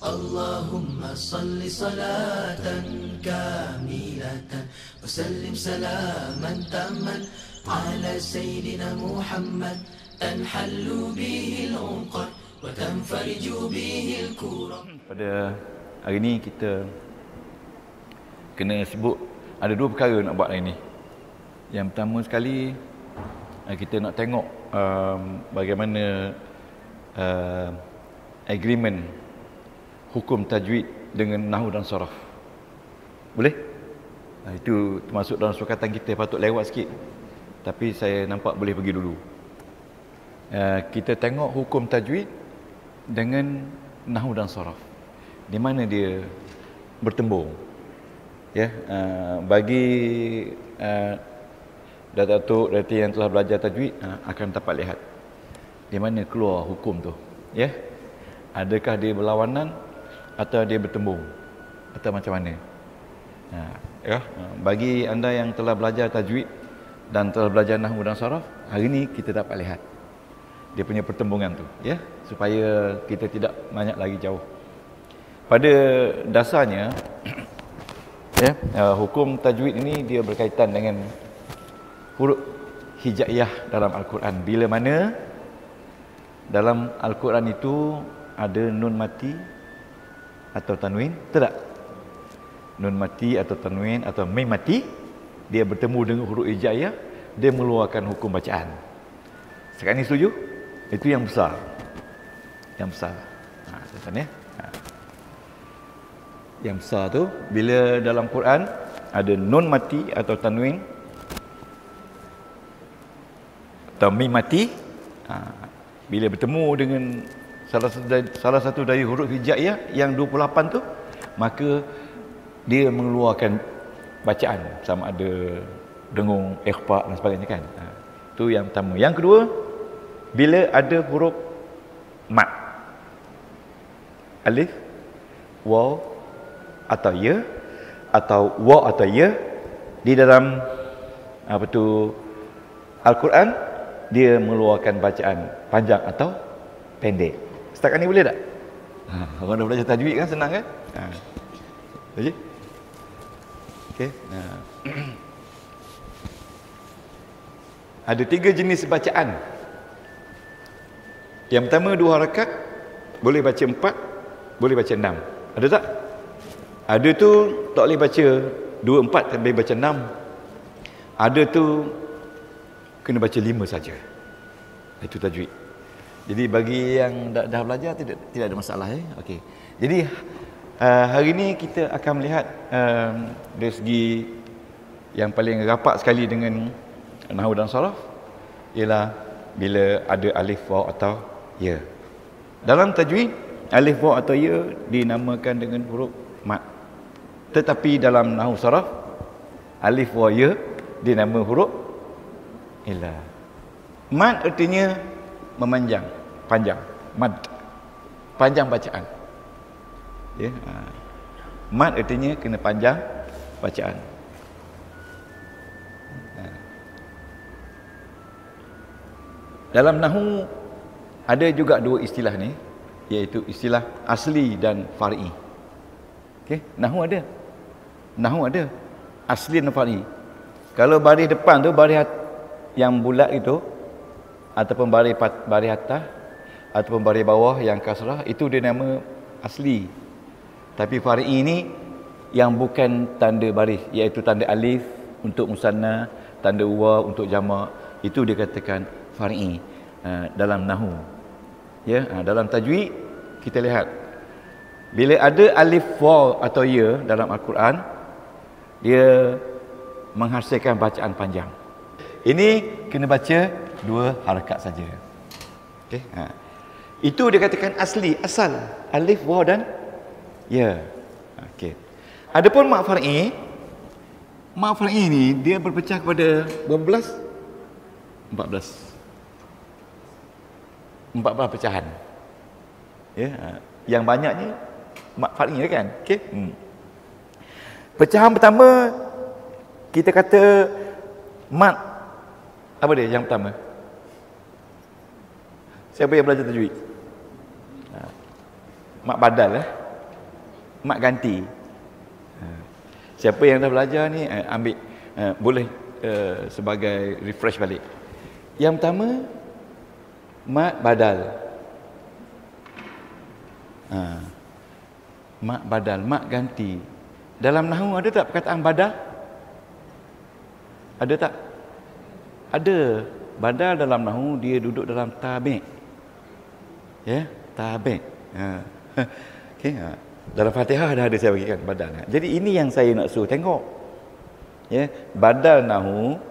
Allahumma salli salatan kamilatan wa sallim salaman tamman ala sayyidina Muhammad tanhallu bihi al-uqad wa tanfariju bihi al-kurab. Pada hari ini kita kena sibuk, ada dua perkara nak buat hari ini. Yang pertama sekali, kita nak tengok bagaimana agreement hukum tajwid dengan nahwu dan saraf. Boleh? Itu termasuk dalam sukatan kita, patut lewat sikit. Tapi saya nampak boleh pergi dulu. Kita tengok hukum tajwid dengan nahwu dan saraf. Di mana dia bertembung. Ya, bagi datuk yang telah belajar tajwid akan dapat lihat di mana keluar hukum tu. Ya. Adakah dia berlawanan atau dia bertembung atau macam mana? Bagi anda yang telah belajar tajwid dan telah belajar nahwu dan saraf, hari ini kita dapat lihat dia punya pertembungan tu, ya, supaya kita tidak banyak lagi jauh. Pada dasarnya ya, hukum tajwid ini dia berkaitan dengan huruf hijaiyah dalam Al-Quran. Bila mana dalam Al-Quran itu ada nun mati atau tanwin, tidak? Nun mati atau tanwin atau mim mati, dia bertemu dengan huruf hijaiyah, dia mengeluarkan hukum bacaan. Sekarang ni setuju? Itu yang besar. Yang besar. Ya. Yang besar tu, bila dalam Quran ada nun mati atau tanwin atau mim mati, bila bertemu dengan salah satu dari huruf hijaiyah yang 28 tu, maka dia mengeluarkan bacaan, sama ada dengung, ikhfa dan sebagainya, kan. Itu yang pertama. Yang kedua, bila ada huruf mat, alif, waw atau ya, atau wa atau ya, di dalam Al-Quran, dia mengeluarkan bacaan panjang atau pendek. Setakat ni boleh tak? Orang dah belajar tajwid kan, senang kan? Okey. Okey. Ada 3 jenis bacaan. Yang pertama 2 harakat, boleh baca 4, boleh baca 6. Ada tak? Ada tu tak boleh baca 2, 4, tapi boleh baca 6. Ada tu kena baca 5 saja. Itu tajwid. Jadi bagi yang dah belajar tidak ada masalah, ya. Okey. Jadi hari ini kita akan melihat dari segi yang paling rapat sekali dengan nahwu dan saraf, ialah bila ada alif, waw atau ya. Dalam tajwid, alif, waw atau ya dinamakan dengan huruf mat. Tetapi dalam nahwu saraf, alif, waw, ya dinama huruf ilah. Mat artinya memanjang, panjang, mad, panjang bacaan. Ya, mad artinya kena panjang bacaan. Dalam nahwu ada juga 2 istilah ni, iaitu istilah asli dan far'i. Okey, nahwu ada asli dan far'i. Kalau baris depan tu, baris yang bulat itu, ataupun baris atas ataupun baris bawah yang kasrah, itu dia nama asli. Tapi far'i ini yang bukan tanda baris, iaitu tanda alif untuk musanna, tanda waw untuk jamak, itu dia katakan far'i dalam nahwu. Ya, dalam tajwid kita lihat bila ada alif, waw atau ya dalam Al-Quran, dia menghasilkan bacaan panjang. Ini kena baca 2 harakat saja. Okey. Itu dia katakan asli, asal, alif, waw dan ya. Okey. Adapun mak far'i ni dia berpecah kepada berapa belas? 14 pecahan. Ya, yang banyaknya mak far'i kan? Okey. Pecahan pertama kita kata mat. Apa dia yang pertama? Siapa yang belajar tajwid? Mak badal, mak ganti. Siapa yang dah belajar ni ambil boleh sebagai refresh balik. Yang pertama mak badal. Mak badal, mak ganti. Dalam nahwu ada tak perkataan badal? Ada tak? Ada. Badal dalam nahwu dia duduk dalam tabi'. Ya, tabi'. Okey, dalam Fatihah dah ada saya bagikan badal. Jadi ini yang saya nak suruh tengok. Ya, badal nahwu,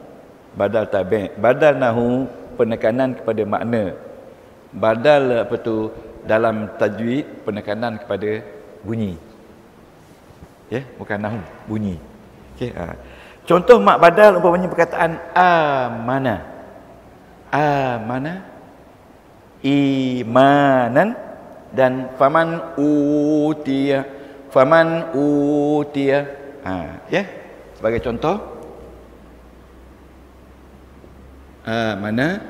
badal tabi'. Badal nahwu penekanan kepada makna. Badal apa tu dalam tajwid penekanan kepada bunyi. Ya, bukan nahwu, bunyi. Okey, contoh mak badal umpamanya perkataan amana. Amana, imanan, dan faman utiya. Ya, sebagai contoh amana,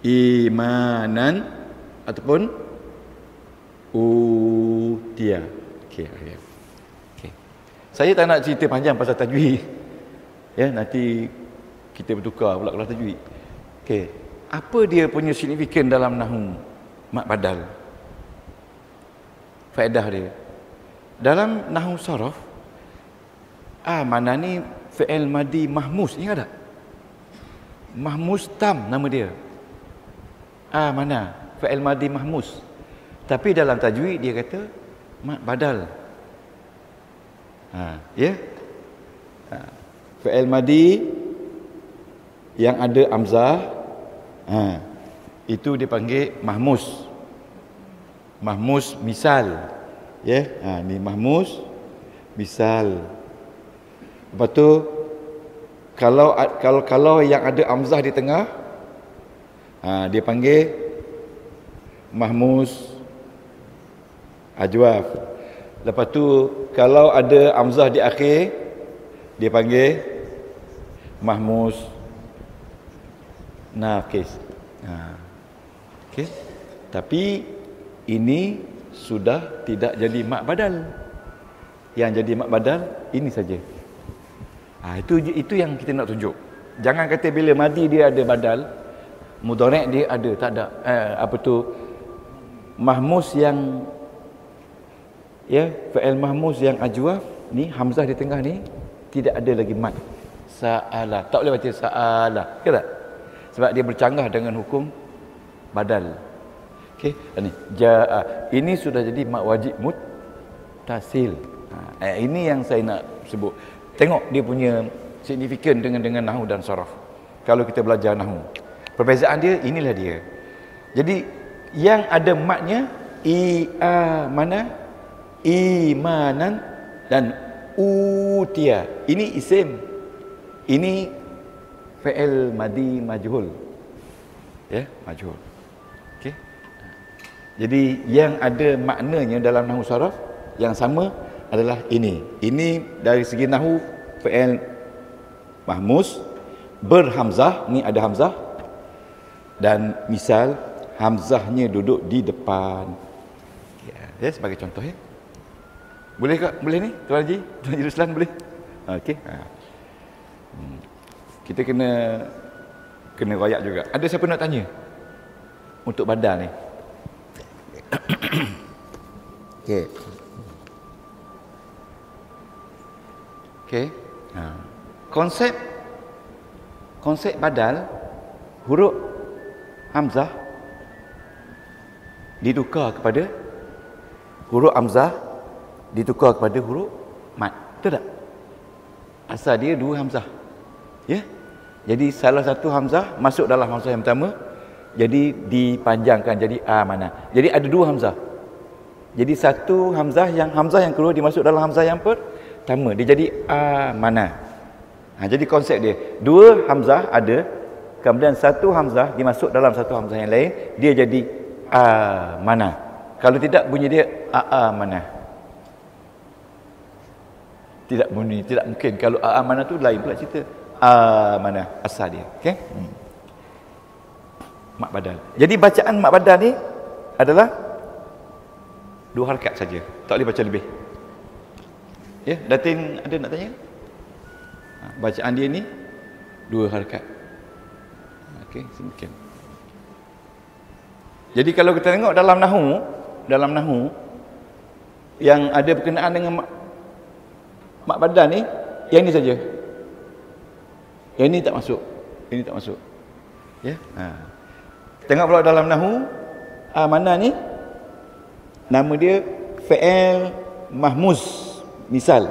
imanan, ataupun utiya. Okey. Saya tak nak cerita panjang pasal tajwid. Ya, nanti kita bertukar pula kelas tajwid. Okey. Apa dia punya signifikan dalam nahwu mak badal? Faedah dia. Dalam nahwu saraf, mana ni fi'il madi mahmus, ingat tak? Mahmus tam nama dia. Mana fi'il madi mahmus. Tapi dalam tajwid dia kata mak badal. Ya. Fi'il madi yang ada hamzah, itu dipanggil mahmus. Mahmus misal. Ya, ni mahmus misal. Lepas tu kalau yang ada hamzah di tengah, dia panggil mahmus ajwaf. Lepas tu kalau ada hamzah di akhir, dia panggil mahmus naqis. Okey. Tapi ini sudah tidak jadi mak badal. Yang jadi mak badal ini saja. Itu yang kita nak tunjuk. Jangan kata bila madi dia ada badal, mudhari' dia ada, tak ada. Mahmus yang fa'il mahmus yang ajwaf ni, hamzah di tengah ni tidak ada lagi mad. Sa'ala, tak boleh baca sa'ala, ke tak? Sebab dia bercanggah dengan hukum badal. Okey, ni jaa, ini sudah jadi mak wajib muttasil. Ini yang saya nak sebut. Tengok dia punya signifikan dengan nahwu dan saraf. Kalau kita belajar nahwu, perbezaan dia inilah dia. Jadi yang ada madnya mana, imanan, dan utiya. Ini isim. Ini fi'il madi majhul. Ya, majhul. Okey. Jadi yang ada maknanya dalam nahwu saraf yang sama adalah ini. Ini dari segi nahwu fi'il mahmus berhamzah, ni ada hamzah, dan misal hamzahnya duduk di depan. Ya, sebagai contoh ya. Boleh tak? Boleh ni? Tuan Haji? Tuan Haji Ruslan boleh? Okey. Kita kena royak juga. Ada siapa nak tanya? Untuk badal ni. Okey. Okey. Konsep badal, huruf hamzah ditukar kepada huruf hamzah ditukar kepada huruf mad. Betul tak? Asal dia dua hamzah. Ya? Jadi salah satu hamzah masuk dalam hamzah yang pertama, jadi dipanjangkan jadi mana. Jadi ada dua hamzah. Jadi satu hamzah yang kedua dimasuk dalam hamzah yang pertama, dia jadi mana. Jadi konsep dia, dua hamzah ada, kemudian satu hamzah dimasuk dalam satu hamzah yang lain, dia jadi mana. Kalau tidak bunyi dia mana. Tidak bunyi, tidak mungkin. Kalau mana tu lain pula cerita. Mana asal dia. Okey? Mak badal. Jadi bacaan mak badal ni adalah 2 harakat saja. Tak boleh baca lebih. Ya, Datin ada nak tanya? Bacaan dia ni 2 harakat. Okey, semakin. Jadi kalau kita tengok dalam nahu yang ada berkenaan dengan mat badan ni, yang ni saja. Yang ni tak masuk. Ini tak masuk. Ya. Tengok pula dalam nahu, mana ni? Nama dia fi'il mahmuz. Misal.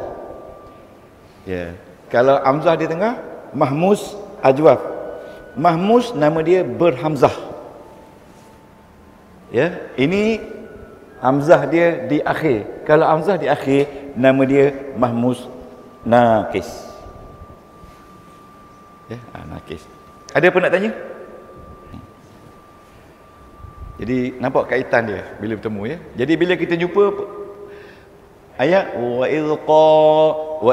Ya. Kalau hamzah di tengah, mahmuz ajwaf. Mahmuz nama dia berhamzah. Ya, ini hamzah dia di akhir. Kalau hamzah di akhir, nama dia mahmuz naqis. Ya, naqis. Ada apa nak tanya? Jadi nampak kaitan dia bila bertemu ya. Jadi bila kita jumpa ayat wa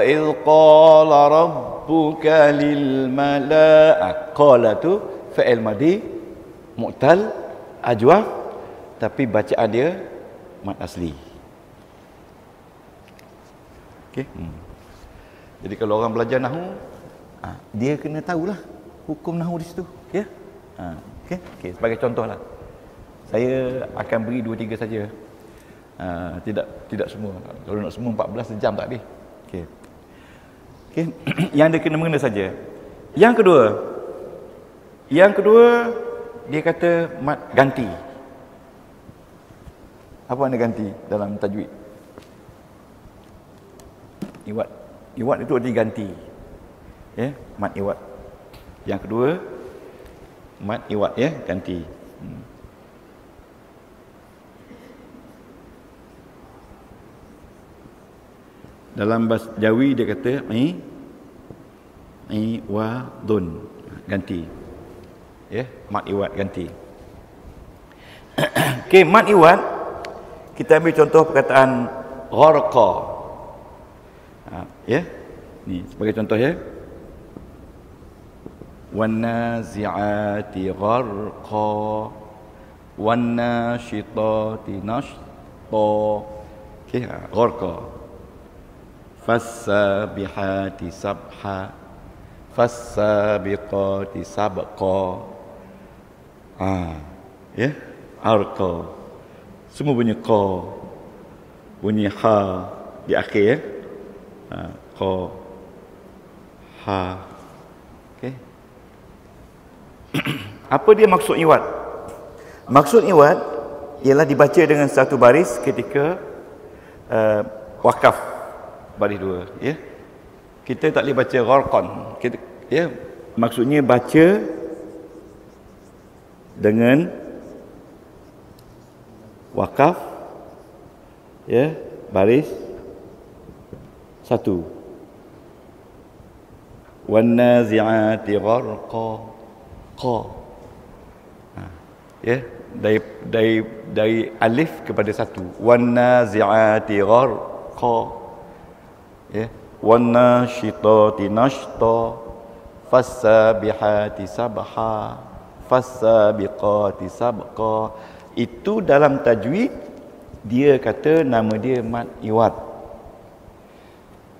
idh qala rabbuka lil malaa'ikati, qala tu fi'il madi mu'tal ajwaf, tapi bacaan dia mat asli. Okey. Jadi kalau orang belajar nahwu, dia kena tahulah hukum nahwu di situ, ya. Okey. Okey, sebagai contohlah. Saya akan beri 2-3 saja. Tidak semua. Kalau nak semua 14 sejam tak habis. Okey. Okey, yang dia kena mengena saja. Yang kedua dia kata mat ganti. Apa makna ganti dalam tajwid? Iwad itu arti ganti. Ya, mat iwad. Yang kedua mat iwad ya, ganti. Dalam bahasa Jawi dia kata iwadun, ganti. Ya, mat iwad ganti. Okey, mat iwad kita ambil contoh perkataan gharqa. Ya. Ni sebagai contoh ya. Wan nazi'ati gharqa wan nashitati nashta. Okey, gharqa. Fassabihati sabha fassabiqati sabqa. Ya, arqa. Semua bunyi qa, bunyi ha di akhir ya. Qa, ha. Okey. Apa dia maksud iwad? Maksud iwad ialah dibaca dengan satu baris ketika wakaf. Baris 2 ya. Kita tak boleh baca gharqan. Kita ya, maksudnya baca dengan wakaf ya, baris 1. Wan nazi'ati gharqa qa. Ya, dari alif kepada 1. Wan nazi'ati gharqa. Ya, wan nashitati nashta fassabihati sabha fassabiqati sabqa. Itu dalam tajwid dia kata nama dia mat iwad.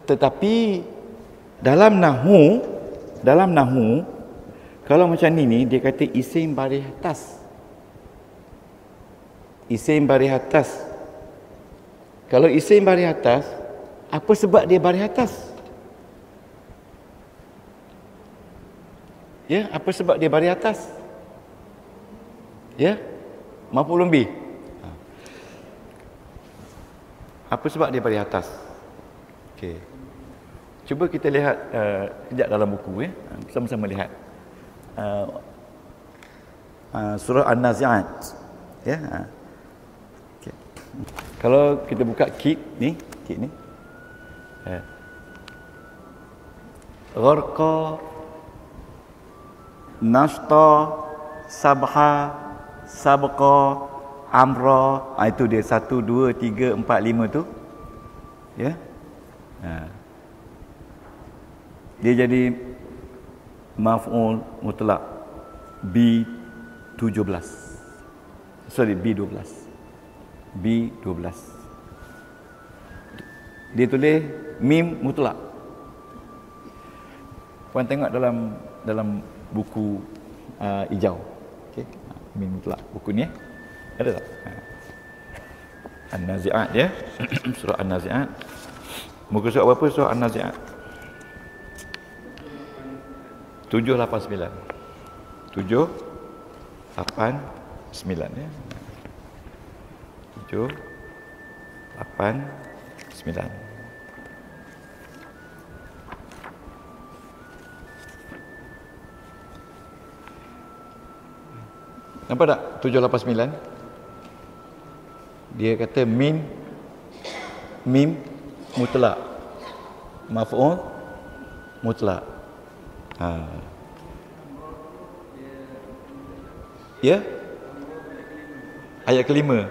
Tetapi dalam nahwu kalau macam ni dia kata isim baris atas. Isim baris atas. Kalau isim baris atas, apa sebab dia baris atas? Ya, apa sebab dia baris atas? Ya, maf'ulun bih. Apa sebab dia baris atas? Okey. Cuba kita lihat kejap dalam buku ya. Sama-sama lihat. Surah An-Nazi'at. Ya. Okey. Kalau kita buka kit ni. Gharqa, nashta, sabha, sabqa, amra. Itu dia 1, 2, 3, 4, 5 tu. Ya. Dia jadi maf'ul mutlak B17. Sorry, B12. B12. Dia tulis mim mutlak. Puan tengok dalam buku hijau. Okey. Mim mutlak. Buku ni ada tak? An-Nazi'at ya. Surah An-Nazi'at. Muka surat berapa surah An-Nazi'at? 789. 789 ya. 789. Nampak tak 789? Dia kata mim mutlak. Maf'ul mutlak. Ya? Ayat kelima.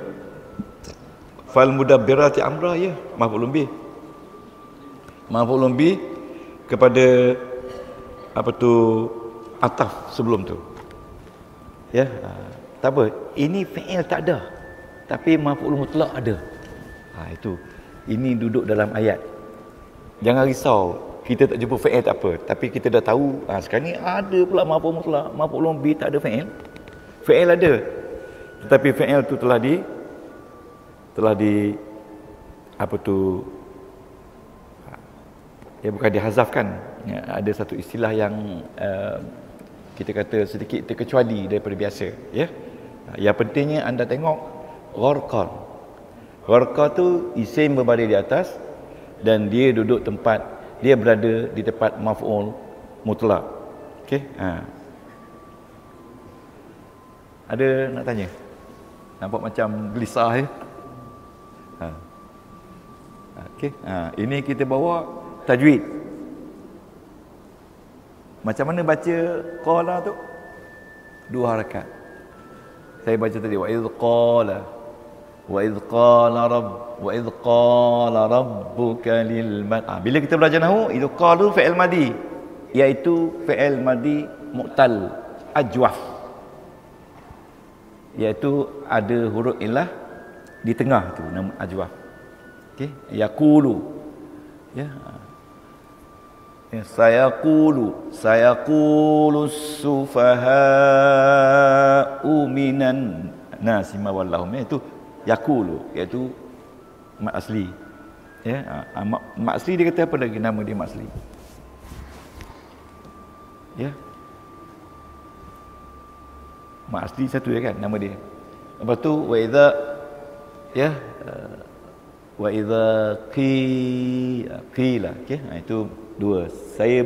Fal mudabbirati amra ya, maf'ulun bih. Maf'ulun bih kepada apa tu ataf sebelum tu. Ya, tak apa. Ini fi'il tak ada. Tapi maf'ul mutlak ada. Itu. Ini duduk dalam ayat. Jangan risau. Kita tak jumpa fi'il tak apa. Tapi kita dah tahu. Sekarang ni ada pula maf'ul mutlak. Maf'ul bih tak ada fi'il. Fi'il ada. Tetapi fi'il tu telah di apa tu, ya bukan dihazafkan. Ya, ada satu istilah yang kita kata sedikit terkecuali daripada biasa. Ya. Yang pentingnya anda tengok gharqa. Gharqa tu isim berbaris di atas dan dia duduk tempat, dia berada di tempat maf'ul mutlak. Okey. Ada nak tanya? Nampak macam gelisah ya? Okey. Ini kita bawa tajwid. Macam mana baca qala tu? 2 harakat. Saya baca tadi wa idz qala rabbuka lil bila kita belajar nahwu, itu qalu fi'il madi, iaitu fi'il madi mu'tal ajwaf, iaitu ada huruf illah di tengah tu, nama ajwaf. Okey, yaqulu ya. Sayaqulu sufaha'u minan nasi ma wallahum, itu yaqulu, iaitu mat asli. Ya, mat asli dia kata apa lagi nama dia mat asli? Ya. Mat asli satu ya kan nama dia. Lepas tu wa idza ya wa idza qila. Okey, itu 2. Saya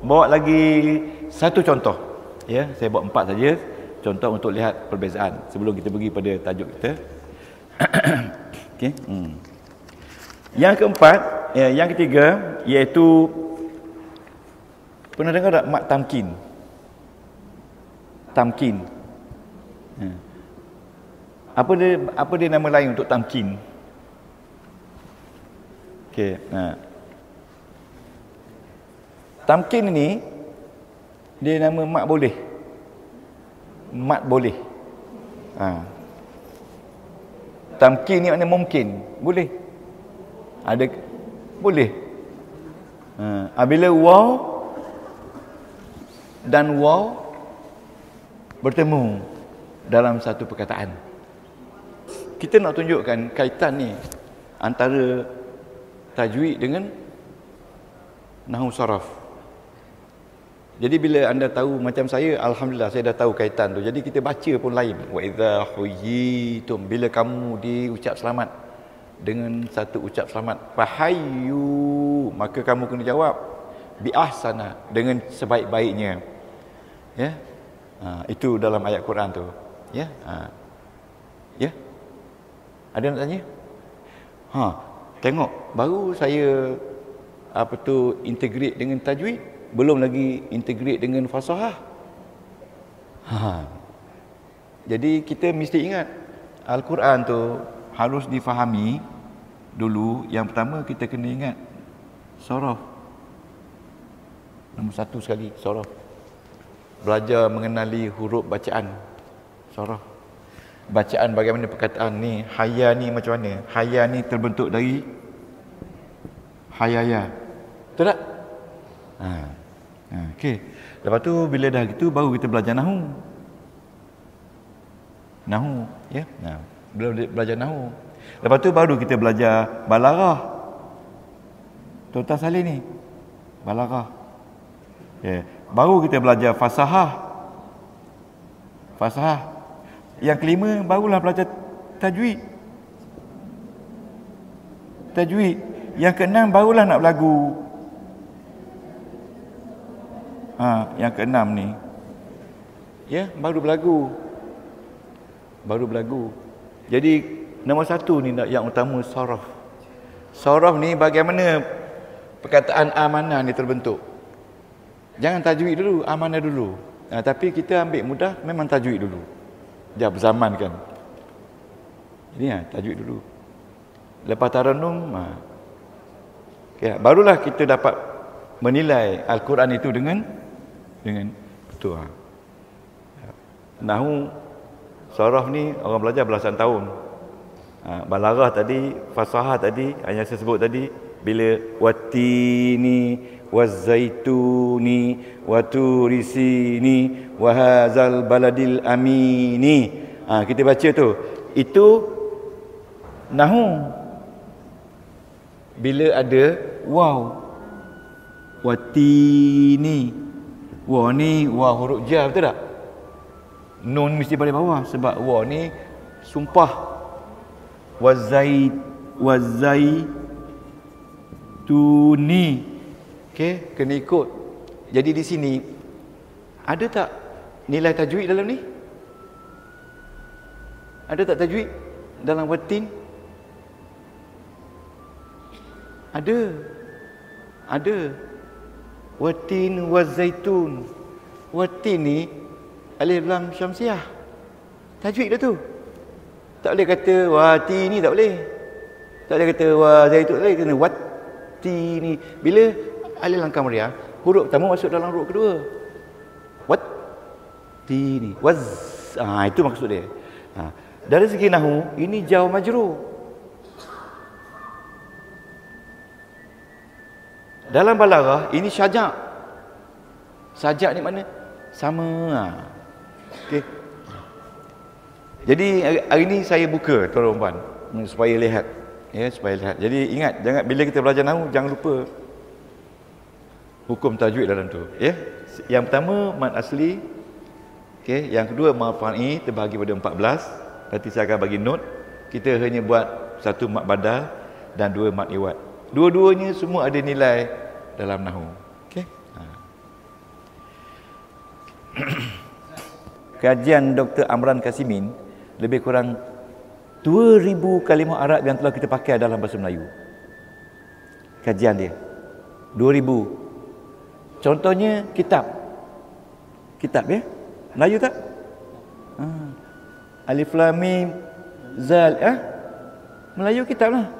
bawa lagi satu contoh. Ya, saya bawa 4 saja contoh untuk lihat perbezaan sebelum kita pergi pada tajuk kita. Okey. Yang keempat, yang ketiga iaitu, pernah dengar tak mat tamkin? Tamkin. Apa dia nama lain untuk tamkin? Okey, tamkin ini dia nama mat boleh. Mat boleh. Tamkin ni maknanya mungkin, boleh. Ada boleh. Bila waw dan waw bertemu dalam satu perkataan, kita nak tunjukkan kaitan ni antara tajwid dengan nahwu saraf. Jadi bila anda tahu, macam saya, alhamdulillah saya dah tahu kaitan tu. Jadi kita baca pun lain. Wa idza huyitum, bila kamu diucap selamat dengan satu ucap selamat, fahayyu, maka kamu kena jawab bi ahsana, dengan sebaik-baiknya. Ya. Itu dalam ayat Quran tu. Ya. Ya. Ada nak tanya? Tengok, baru saya integrate dengan tajwid, belum lagi integrate dengan fasahah. Jadi kita mesti ingat Al-Quran tu harus difahami dulu. Yang pertama kita kena ingat saraf. Nombor 1 sekali saraf. Belajar mengenali huruf bacaan saraf. Bacaan bagaimana perkataan ni, haya ni macam mana? Haya ni terbentuk dari hayaya. Betul tak? Okey. Lepas tu bila dah gitu baru kita belajar nahu. Nahu, ya. Belajar nahu. Lepas tu baru kita belajar balaghah. Tuan-tuan salih ni. Balaghah. Ya. Baru kita belajar fasahah. Fasahah. Yang kelima barulah belajar tajwid. Tajwid. Yang keenam barulah nak berlagu. Yang keenam ni. Ya, baru berlagu. Baru berlagu. Jadi nombor satu ni yang utama saraf. Saraf ni bagaimana perkataan amanah ni terbentuk. Jangan tajwid dulu, amanah dulu. Tapi kita ambil mudah memang tajwid dulu. Dia berzaman kan. Ini tajwid dulu. Lepas tarannum, okay, barulah kita dapat menilai Al-Quran itu dengan betul. Nahu, saraf ni orang belajar belasan tahun. Balaghah tadi, fasahah tadi, yang saya sebut tadi, bila watini wazaituni waturisini wahazal baladil amini. Kita baca tu. Itu nahu. Bila ada waw. Watini. Waw ni waw huruf jar, betul tak? Nun mesti pada bawah sebab waw ni sumpah. Wazaituni. Okey, kena ikut. Jadi di sini ada tak nilai tajwid dalam ni? Ada tak tajwid dalam watin? Ada. Watin wazaitun. Watin ni alif lam syamsiah. Tajwid dah tu. Tak boleh kata watini, tak boleh. Tak boleh kata wazaitun, tak boleh. Kena watini. Bila alif lam kamriah, huruf pertama masuk dalam huruf kedua. Watini. Itu maksud dia. Dari segi nahu, ini jar majrur. Dalam balaghah, ini syajak. Syajak ni mana? Sama. Okey. Jadi hari ni saya buka tuan-tuan puan supaya lihat. Ya, supaya lihat. Jadi ingat, jangan bila kita belajar nahu jangan lupa hukum tajwid dalam tu, ya. Yang pertama mad asli. Okey, yang kedua mad far'i terbahagi pada 14. Nanti saya akan bagi note. Kita hanya buat satu mad badal dan dua mad iwad. Dua-duanya semua ada nilai dalam nahu. Okey. Kajian Dr. Amran Kasimin lebih kurang 2000 kalimah Arab yang telah kita pakai dalam bahasa Melayu. Kajian dia 2000. Contohnya kitab. Kitab ya. Melayu tak? Alif lam mim zal Melayu kitab lah.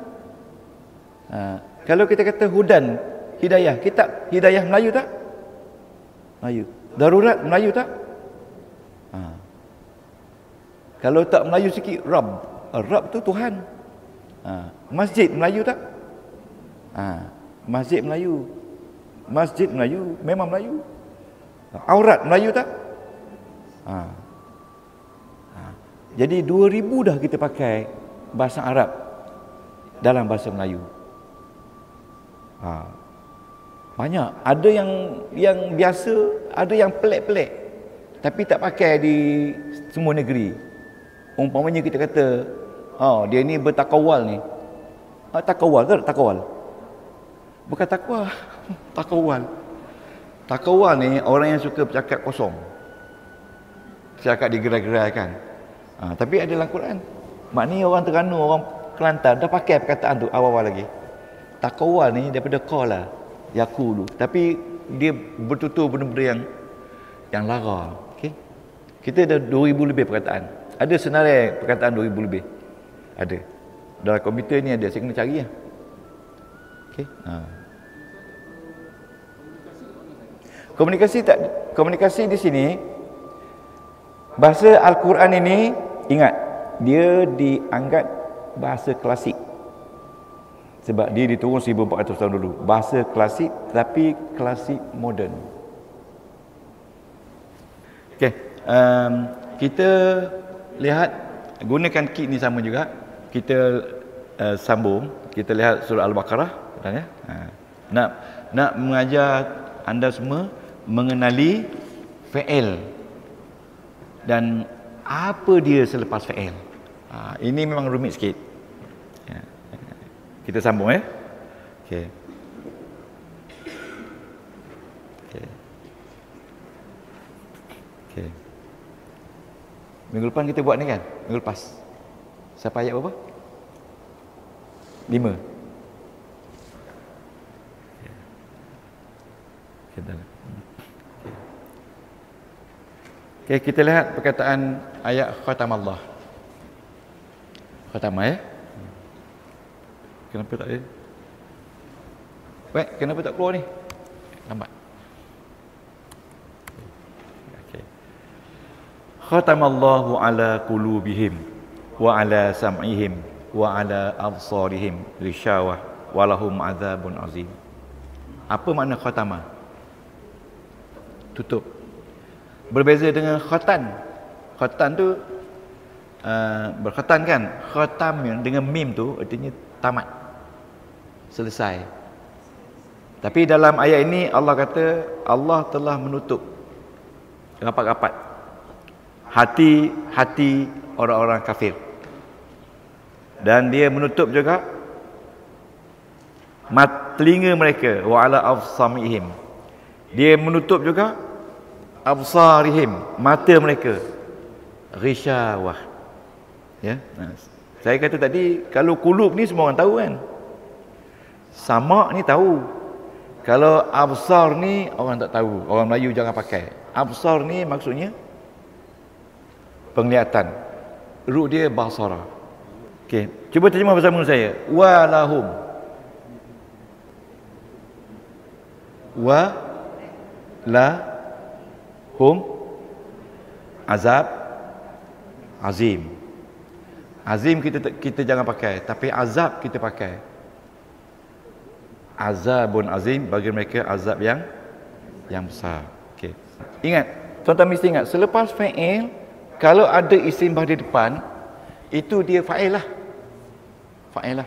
Kalau kita kata hudan, hidayah, kitab hidayah Melayu tak? Melayu. Darurat Melayu tak? Kalau tak Melayu sikit, Rabb. Rabb tu Tuhan. Masjid Melayu tak? Masjid Melayu. Masjid Melayu, memang Melayu. Aurat Melayu tak? Jadi 2000 dah kita pakai bahasa Arab dalam bahasa Melayu. Banyak. Ada yang biasa, ada yang pelik-pelik. Tapi tak pakai di semua negeri. Umpamanya kita kata, dia ni bertakawal ni. Takawal ke? Takawal. Bukan takwa. Takawal. Takawal ni orang yang suka bercakap kosong. Cakap digerai-geraikan. Tapi ada dalam Quran. Maknanya orang Terengganu, orang Kelantan dah pakai perkataan tu awal-awal lagi. Takawal ni daripada qala, yaqulu. Tapi dia bertutur benda-benda yang lara. Okey. Kita ada 2000 lebih perkataan. Ada senarai perkataan 2000 lebih. Ada. Dalam komputer ni ada, saya kena cari lah. Okey. Komunikasi di sini, bahasa Al-Quran ini, ingat, dia dianggap bahasa klasik. Sebab dia diturun 1400 tahun dulu. Bahasa klasik tapi klasik moden. Okey, kita lihat gunakan kit ni sama juga. Kita sambung, kita lihat surah Al-Baqarah ya. Nak mengajar anda semua mengenali fi'il dan apa dia selepas fi'il. Ini memang rumit sikit. Ya. Kita sambung ya. Okey. Okey. Okey. Minggu depan kita buat ni kan? Minggu lepas. Siapa ayat berapa? 5. Okey, kita lihat perkataan ayat khatamallah. Khatamah ya. Kenapa tak ada? Weh, kenapa tak keluar ni? Lambat. Okey. Khatamallahu ala qulubihim wa ala sam'ihim wa ala absarihim ghishawah wa lahum adzabun azim. Apa makna khatamah? Tutup. Berbeza dengan khatan. Khatan tu berkhatan kan? Khatam dengan mim tu artinya tamat. Selesai. Tapi dalam ayat ini Allah kata Allah telah menutup rapat-rapat hati orang-orang kafir. Dan dia menutup juga telinga mereka wa ala afsamihim. Dia menutup juga absarihim, mata mereka. Ghishawah. Ya. Saya kata tadi kalau kulub ni semua orang tahu kan. Samak ni tahu. Kalau absar ni orang tak tahu. Orang Melayu jangan pakai. Absar ni maksudnya penglihatan. Ru dia basara. Okey, cuba terjemah bersama saya. Walahum. Wa la hum azab azim. Azim kita jangan pakai, tapi azab kita pakai. Azabun azim bagi mereka azab yang besar. Okey. Ingat, tuan-tuan mesti ingat selepas fa'il kalau ada isim di depan itu dia fa'il lah. Fa'il lah.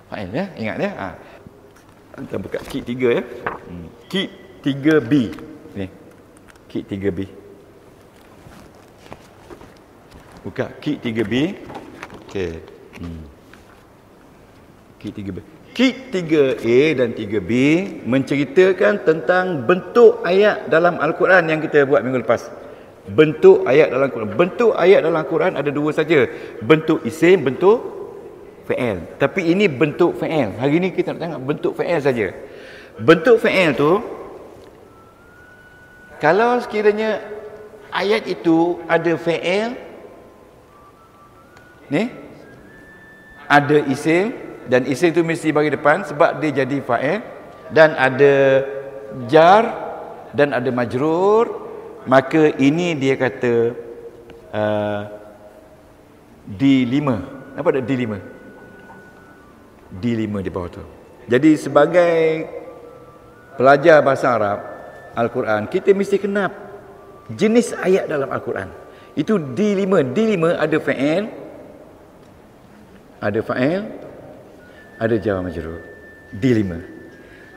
Fa'il ya, ingat ya. Kita buka kit 3 ya. Kit 3B. Ni. Kit 3B. Buka kit 3B. Okey. Kit 3B. Kit 3A dan 3B menceritakan tentang bentuk ayat dalam Al-Quran yang kita buat minggu lepas. Bentuk ayat dalam Al-Quran. Bentuk ayat dalam Al-Quran ada dua saja. Bentuk isim, bentuk fi'il. Tapi ini bentuk fi'il. Hari ini kita nak tengok bentuk fi'il saja. Bentuk fi'il tu kalau sekiranya ayat itu ada fi'il ni, ada isim dan isim itu mesti bagi depan sebab dia jadi fa'il, dan ada jar dan ada majrur, maka ini dia kata D5. Apa ada D5? D5 di bawah tu. Jadi sebagai pelajar bahasa Arab Al-Quran, kita mesti kenal jenis ayat dalam Al-Quran. Itu D5. D5 ada fa'il, ada jar majrur. D5.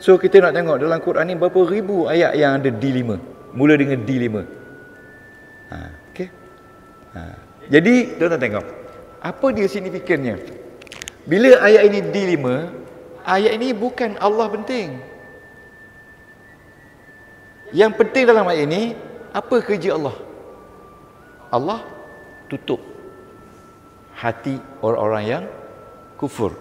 So kita nak tengok dalam Quran ni berapa ribu ayat yang ada D5. Mula dengan D5. Okey. Jadi tuan-tuan tengok apa dia signifikannya. Bila ayat ini D5, ayat ini bukan Allah penting. Yang penting dalam ayat ini, apa kerja Allah? Allah tutup hati orang-orang yang kufur.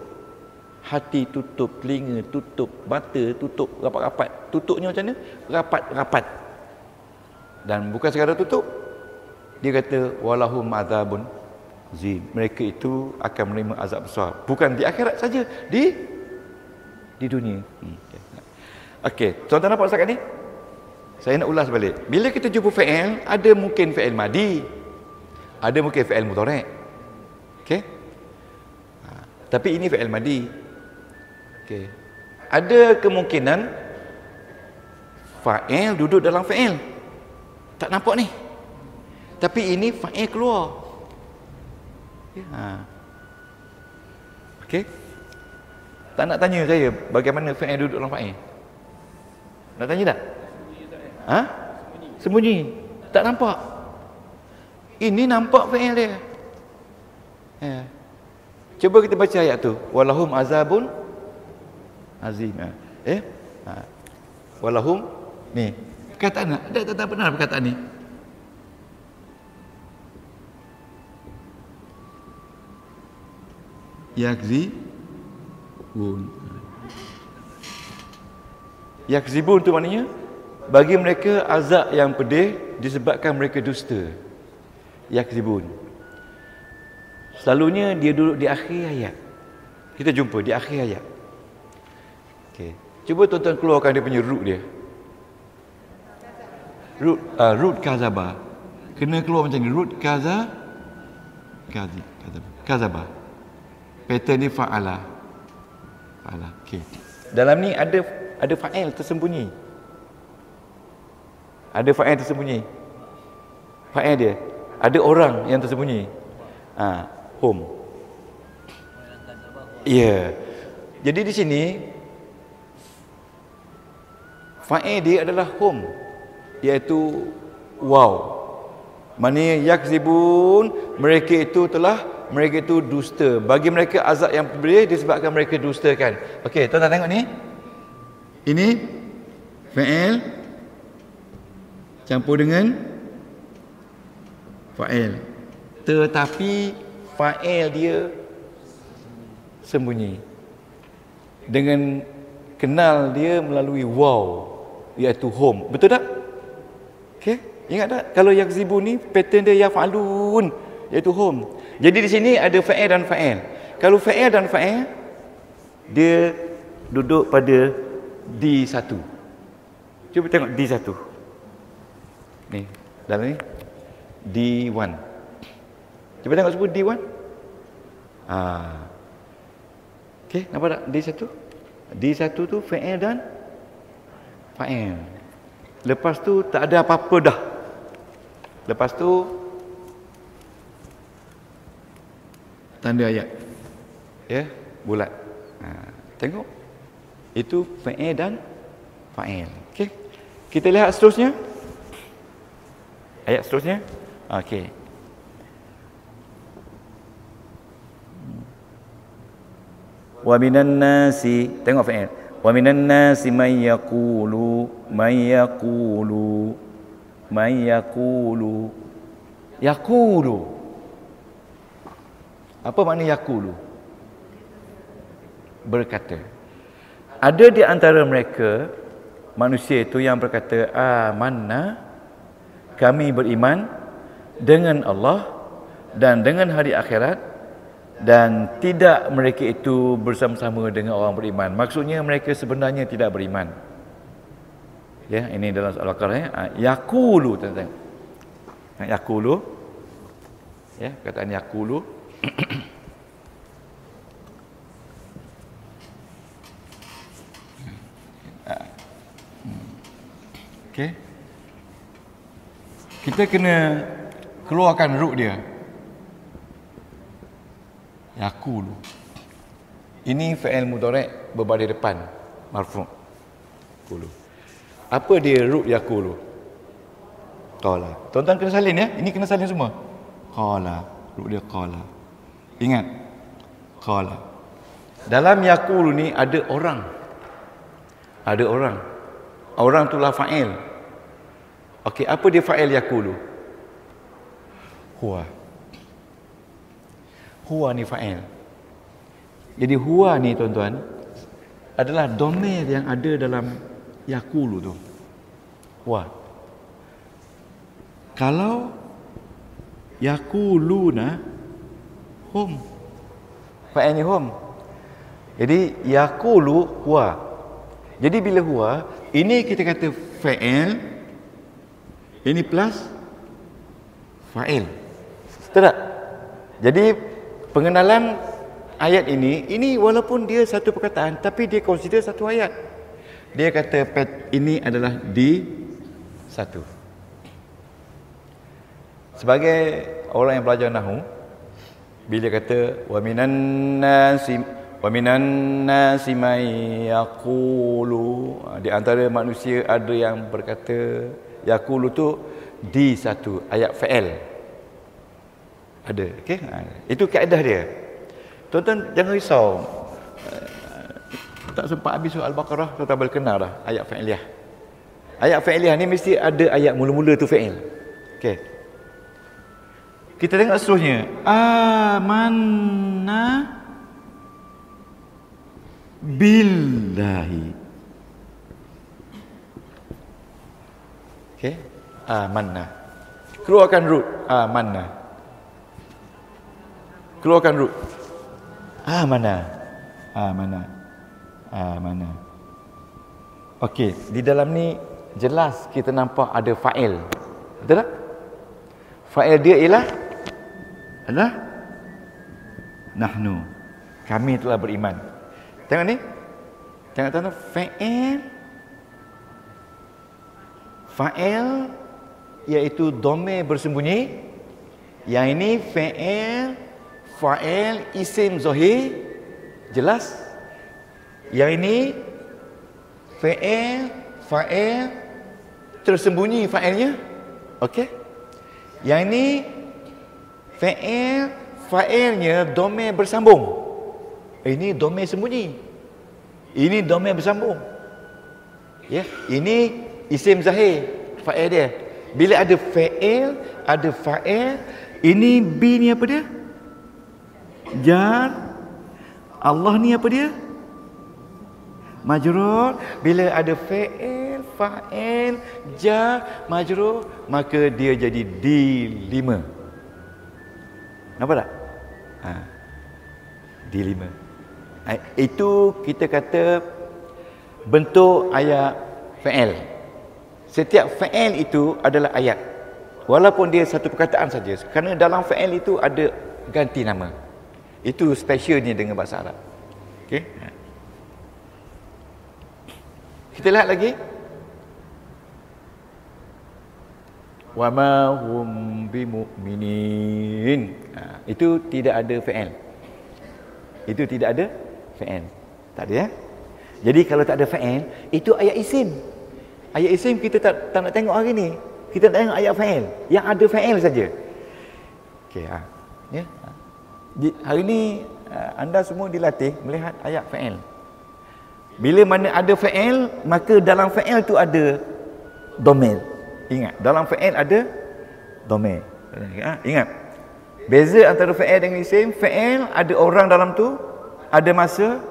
Hati tutup, telinga tutup, mata tutup, rapat-rapat. Tutupnya macam mana? Rapat-rapat. Dan bukan sekadar tutup. Dia kata walahum adzabun azim. Mereka itu akan menerima azab besar. Bukan di akhirat saja, di dunia. Okey, tuan-tuan nampak setakat ni? Saya nak ulas balik. Bila kita jumpa fi'il, ada mungkin fi'il madi, ada mungkin fi'il mudhari'. Okey? Tapi ini fi'il madi. Okey. Ada kemungkinan fa'il duduk dalam fa'il. Tak nampak ni. Tapi ini fa'il keluar. Okey. Tak nak tanya saya bagaimana fa'il duduk dalam fa'il? Nak tanya tak? Sembunyi. Tak nampak. Ini nampak fa'il dia. Cuba kita baca ayat tu. Walahum azabun azim. Walahum ni. Perkataan ada tak benar perkataan ni? Yakzibun tu maknanya bagi mereka azab yang pedih disebabkan mereka dusta. Yakzibun. Selalunya dia duduk di akhir ayat. Kita jumpa di akhir ayat. Okey. Cuba tuan-tuan keluarkan dia punya root dia. Root kazaba. Kena keluar macam ni. Root kazaba. Pattern ni fa'ala. Okey. Dalam ni ada fa'il tersembunyi. Ada fa'il tersembunyi. Fa'il dia. Ada orang yang tersembunyi. Home. Ya. Jadi di sini fa'il dia adalah home, iaitu wow. Maknanya yakzibun, mereka itu dusta. Bagi mereka azab yang pedih disebabkan mereka dustakan. Okey, tuan-tuan tengok ni. Ini fa'il campur dengan fa'il. Tetapi fa'il dia sembunyi. Dengan kenal dia melalui wow, iaitu home. Betul tak? Okey, ingat tak? Kalau yakzibun ni pattern dia yaf'alun, iaitu home. Jadi di sini ada fa'il dan fa'il. Kalau fa'il dan fa'il dia duduk pada D1. Cuba tengok D1. Ni, dalam ni D1. Cuba tengok sebut D1. Okey, nampak tak D1? D1 tu fa'il dan fa'il. Lepas tu tak ada apa-apa dah. Lepas tu tanda ayat. Ya, bulat. Tengok. Itu fa'il dan fa'il. Okey. Kita lihat seterusnya. Ayat seterusnya. Okey. Wa minan nasi, tengok fa'il. Wa minan nasi may yaqulu yaqulu. Apa makna yaqulu? Berkata. Ada di antara mereka manusia itu yang berkata, amanna, kami beriman dengan Allah dan dengan hari akhirat, dan tidak mereka itu bersama-sama dengan orang beriman. Maksudnya mereka sebenarnya tidak beriman. Ya, ini dalam Al-Baqarah ya. Yaqulu, tengok. Yaqulu. Ya, perkataan yaqulu. Okey. Kita kena keluarkan root dia. Yaqulu. Ini fa'il mudhari' berbaris depan, marfu'. Qulu. Apa dia root yaqulu? Qala. Tuan-tuan kena salin ya. Ini kena salin semua. Qala. Root dia qala. Ingat. Qala. Dalam yaqulu ni ada orang. Ada orang. Orang itulah fa'il. Okey, apa dia fa'il yaqulu? Huwa. Huwa ni fa'il. Jadi huwa ni tuan-tuan adalah domir yang ada dalam yaqulu tu. Huwa. Kalau yaquluna, hum. Fa'il ni hum. Jadi yaqulu huwa. Jadi bila huwa, ini kita kata fa'il, ini plus fa'il. Betul tak? Jadi pengenalan ayat ini walaupun dia satu perkataan, tapi dia consider satu ayat. Dia kata ini adalah di satu. Sebagai orang yang belajar nahwu, bila kata wa minan nasi may yaqulu, di antara manusia ada yang berkata, yaqulu tu di satu ayat fa'il. Ada, okey? Itu kaedah dia. Tuan-tuan jangan risau. Tak sempat habis surah Al-Baqarah, tuan-tuan boleh kenal dah ayat fa'iliyah. Ayat fa'iliyah ni mesti ada ayat mula-mula tu fa'il. Okey. Kita tengok seterusnya. Amanna billahi. Okey. Amanna. Keluarkan root. Amanna. Keluarkan root. Amanna. Okey, di dalam ni jelas kita nampak ada fa'il. Betul tak? Fa'il dia ialah nahnu. Kami telah beriman. Tengok ni. Tengok tuan-tuan, fa'il iaitu dhamir bersembunyi. Yang ini fa'il isim zahir jelas. Yang ini fa'il tersembunyi fa'ilnya. Okey. Yang ini fa'ilnya dhamir bersambung. Ini dhamir sembunyi. Ini dhamir bersambung. Ya, ini isim zahir fa'il dia. Bila ada fa'il, ini B ni apa dia? Jar. Allah ni apa dia? Majrur. Bila ada fa'il, jar, majrur, maka dia jadi D5. Nampak tak? D5. Itu kita kata bentuk ayat fa'il. Setiap fa'il itu adalah ayat. Walaupun dia satu perkataan saja. Kerana dalam fa'il itu ada ganti nama. Itu specialnya dengan bahasa Arab. Okey. Kita lihat lagi. Wa ma hum bimu'minin. Itu tidak ada fa'il. Itu tidak ada fa'il. Tak ada ya? Jadi kalau tak ada fa'il, itu ayat isim. Ayat isim kita tak nak tengok hari ni. Kita nak tengok ayat fa'il. Yang ada fa'il saja. Okey, ya. Hari ni anda semua dilatih melihat ayat fa'il. Bila mana ada fa'il, maka dalam fa'il tu ada dhamir. Ingat, dalam fa'il ada dhamir. Ingat. Beza antara fa'il dengan isim, fa'il ada orang dalam tu, ada masa,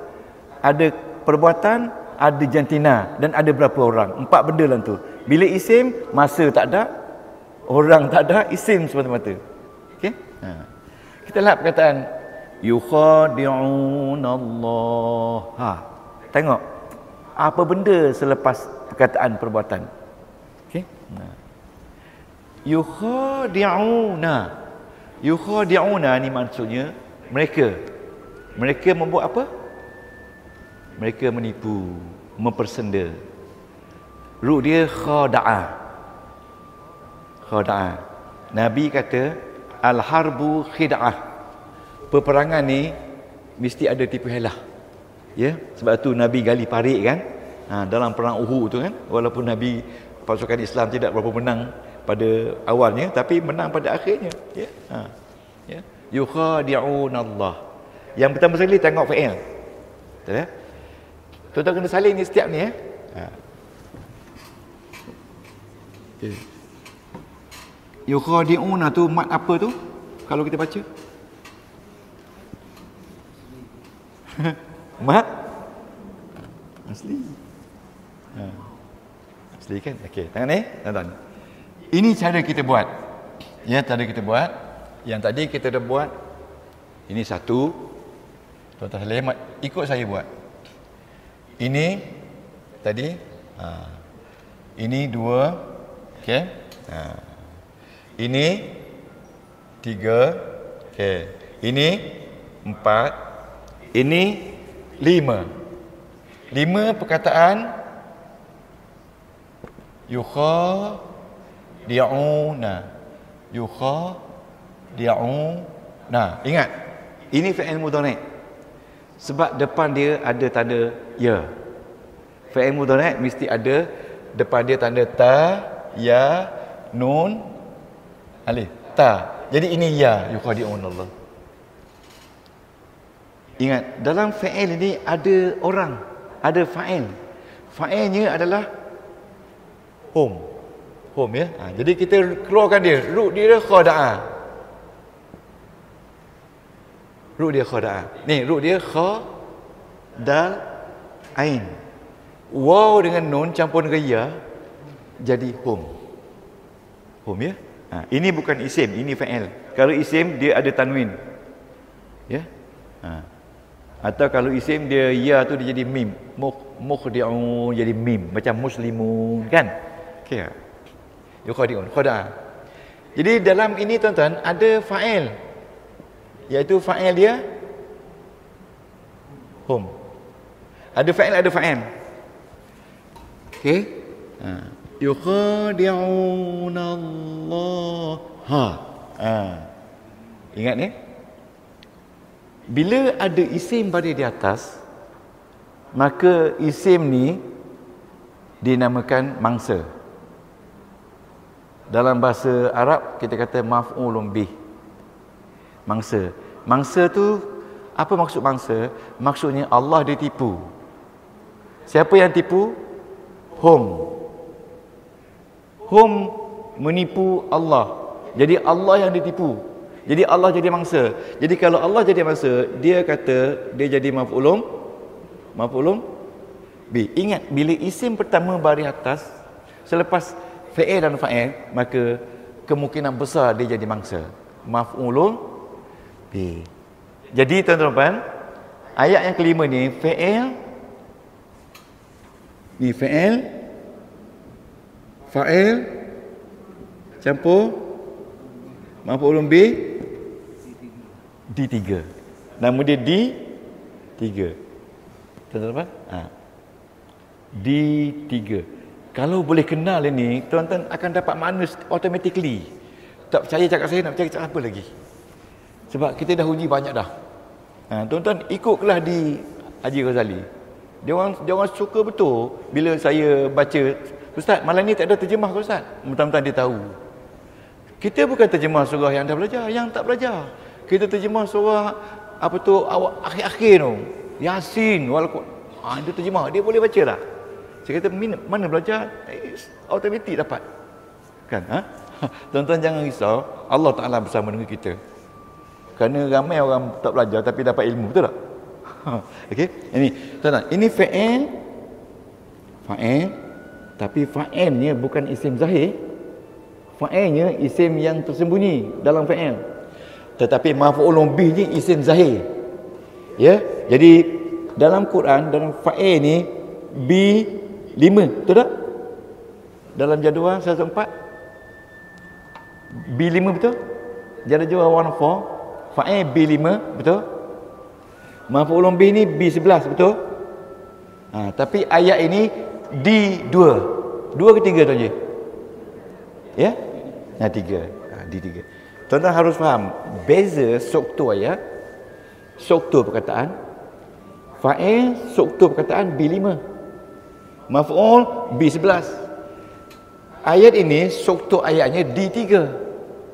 ada perbuatan, ada jantina dan ada berapa orang. 4 benda dalam tu. Bila isim, masa tak ada, orang tak ada, isim semata-mata. Okey? Kita lihat perkataan yukhadi'unallah. Tengok apa benda selepas perkataan perbuatan. Okey? Yukhadi'una ni maksudnya mereka membuat apa? Mereka menipu, mempersenda. Root dia khada'a. Nabi kata al-harbu khid'ah. Peperangan ni mesti ada tipu helah. Ya, sebab tu Nabi gali parit kan. Dalam perang Uhud tu kan, walaupun Nabi pasukan Islam tidak berapa menang pada awalnya, tapi menang pada akhirnya. Ya. Ya. Yukhadi'unallah. Yang pertama sekali tengok fa'il. Betul ya? Tuan-tuan kena salin ni setiap ni ya. Okay. Yukhadi'una tu mat apa tu? Kalau kita baca. Mat asli. Asli kan? Okey, tengok ni, tuan-tuan. Ini cara kita buat. Ya, cara kita buat. Yang tadi kita dah buat. Ini satu. Tuan-tuan selemat ikut saya buat. Ini tadi ini 2. Okey. Ini 3. Okey. Ini 4. Ini 5 perkataan yukhadi'una. Ingat, ini fi'il mudhari'. Sebab depan dia ada tanda ya. Fi'il mudhari' mesti ada depan dia tanda ta, ya, nun, alif, ta. Jadi ini ya, yukhadi'una Allah. Ingat, dalam fi'il ini ada orang, ada fa'il. Fa'ilnya adalah hum ya. Jadi kita keluarkan dia, ru dia khada'a. Ni ru dia kha dal ain. Waw dengan nun campur dengan ya jadi hum ya. Ini bukan isim, ini fa'il. Kalau isim dia ada tanwin, ya. Atau kalau isim dia ya tu dia jadi mim, mukhdi'un jadi mim, macam muslimun kan. Okey. Yukhadi'un, khada'a. Jadi dalam ini tuan-tuan ada fa'il, iaitu fa'il dia hum. Ada fa'il, ada fa'il. Okey. Yukhadi'un Allah. Ingat ni. Bila ada isim pada di atas, maka isim ni dinamakan mangsa. Dalam bahasa Arab kita kata maf'ulun bih. Mangsa. Mangsa tu, apa maksud mangsa? Maksudnya Allah ditipu. Siapa yang tipu? Hum menipu Allah. Jadi Allah yang ditipu. Jadi Allah jadi mangsa. Jadi kalau Allah jadi mangsa, dia kata dia jadi maf'ulun bi. Ingat, bila isim pertama baris atas selepas fi'il dan fa'il, maka kemungkinan besar dia jadi mangsa. Maf'ulun bi. Jadi tuan-tuan, ayat yang kelima ni fi'il, ni fi'il, fa'il campur maf'ulun bi D3. Nama dia D3. Tuan-tuan, D3. Kalau boleh kenal ini, tuan-tuan akan dapat makna automatically. Tak percaya cakap saya, nak percaya cakap apa lagi? Sebab kita dah uji banyak dah. Tuan-tuan ikutlah di Haji Ghazali. Dia orang suka betul bila saya baca, Ustaz, malam ni tak ada terjemah ke Ustaz? Mentang-mentang dia tahu. Kita bukan terjemah surah yang dah belajar, yang tak belajar. Kita terjemah surah apa tu awak akhir-akhir tu, Yasin walaupun dia terjemah, dia boleh baca lah. Saya kata mana belajar, automatik dapat. Kan? Tuan-tuan jangan risau, Allah Taala bersama dengan kita. Kerana ramai orang tak belajar tapi dapat ilmu, betul tak? Okey. Ini tuan-tuan, ini fa'il, tapi fa'ilnya bukan isim zahir. Fa'ilnya isim yang tersembunyi dalam fa'il. Tetapi maf'ulun bih ni isim zahir. Ya. Jadi dalam Quran, dalam fa'il ni B5, betul tak? Dalam jadual 104 B5, betul? Jadual 104 fa'il B5, betul? Maf'ulun bih ni B11, betul? Tapi ayat ini D2. 2 ke 3 tuan je? Ya? 3. D3. Tuan-tuan harus faham beza struktur ayat, struktur perkataan. Fa'il, struktur perkataan B5. Maf'ul B11. Ayat ini struktur ayatnya D3.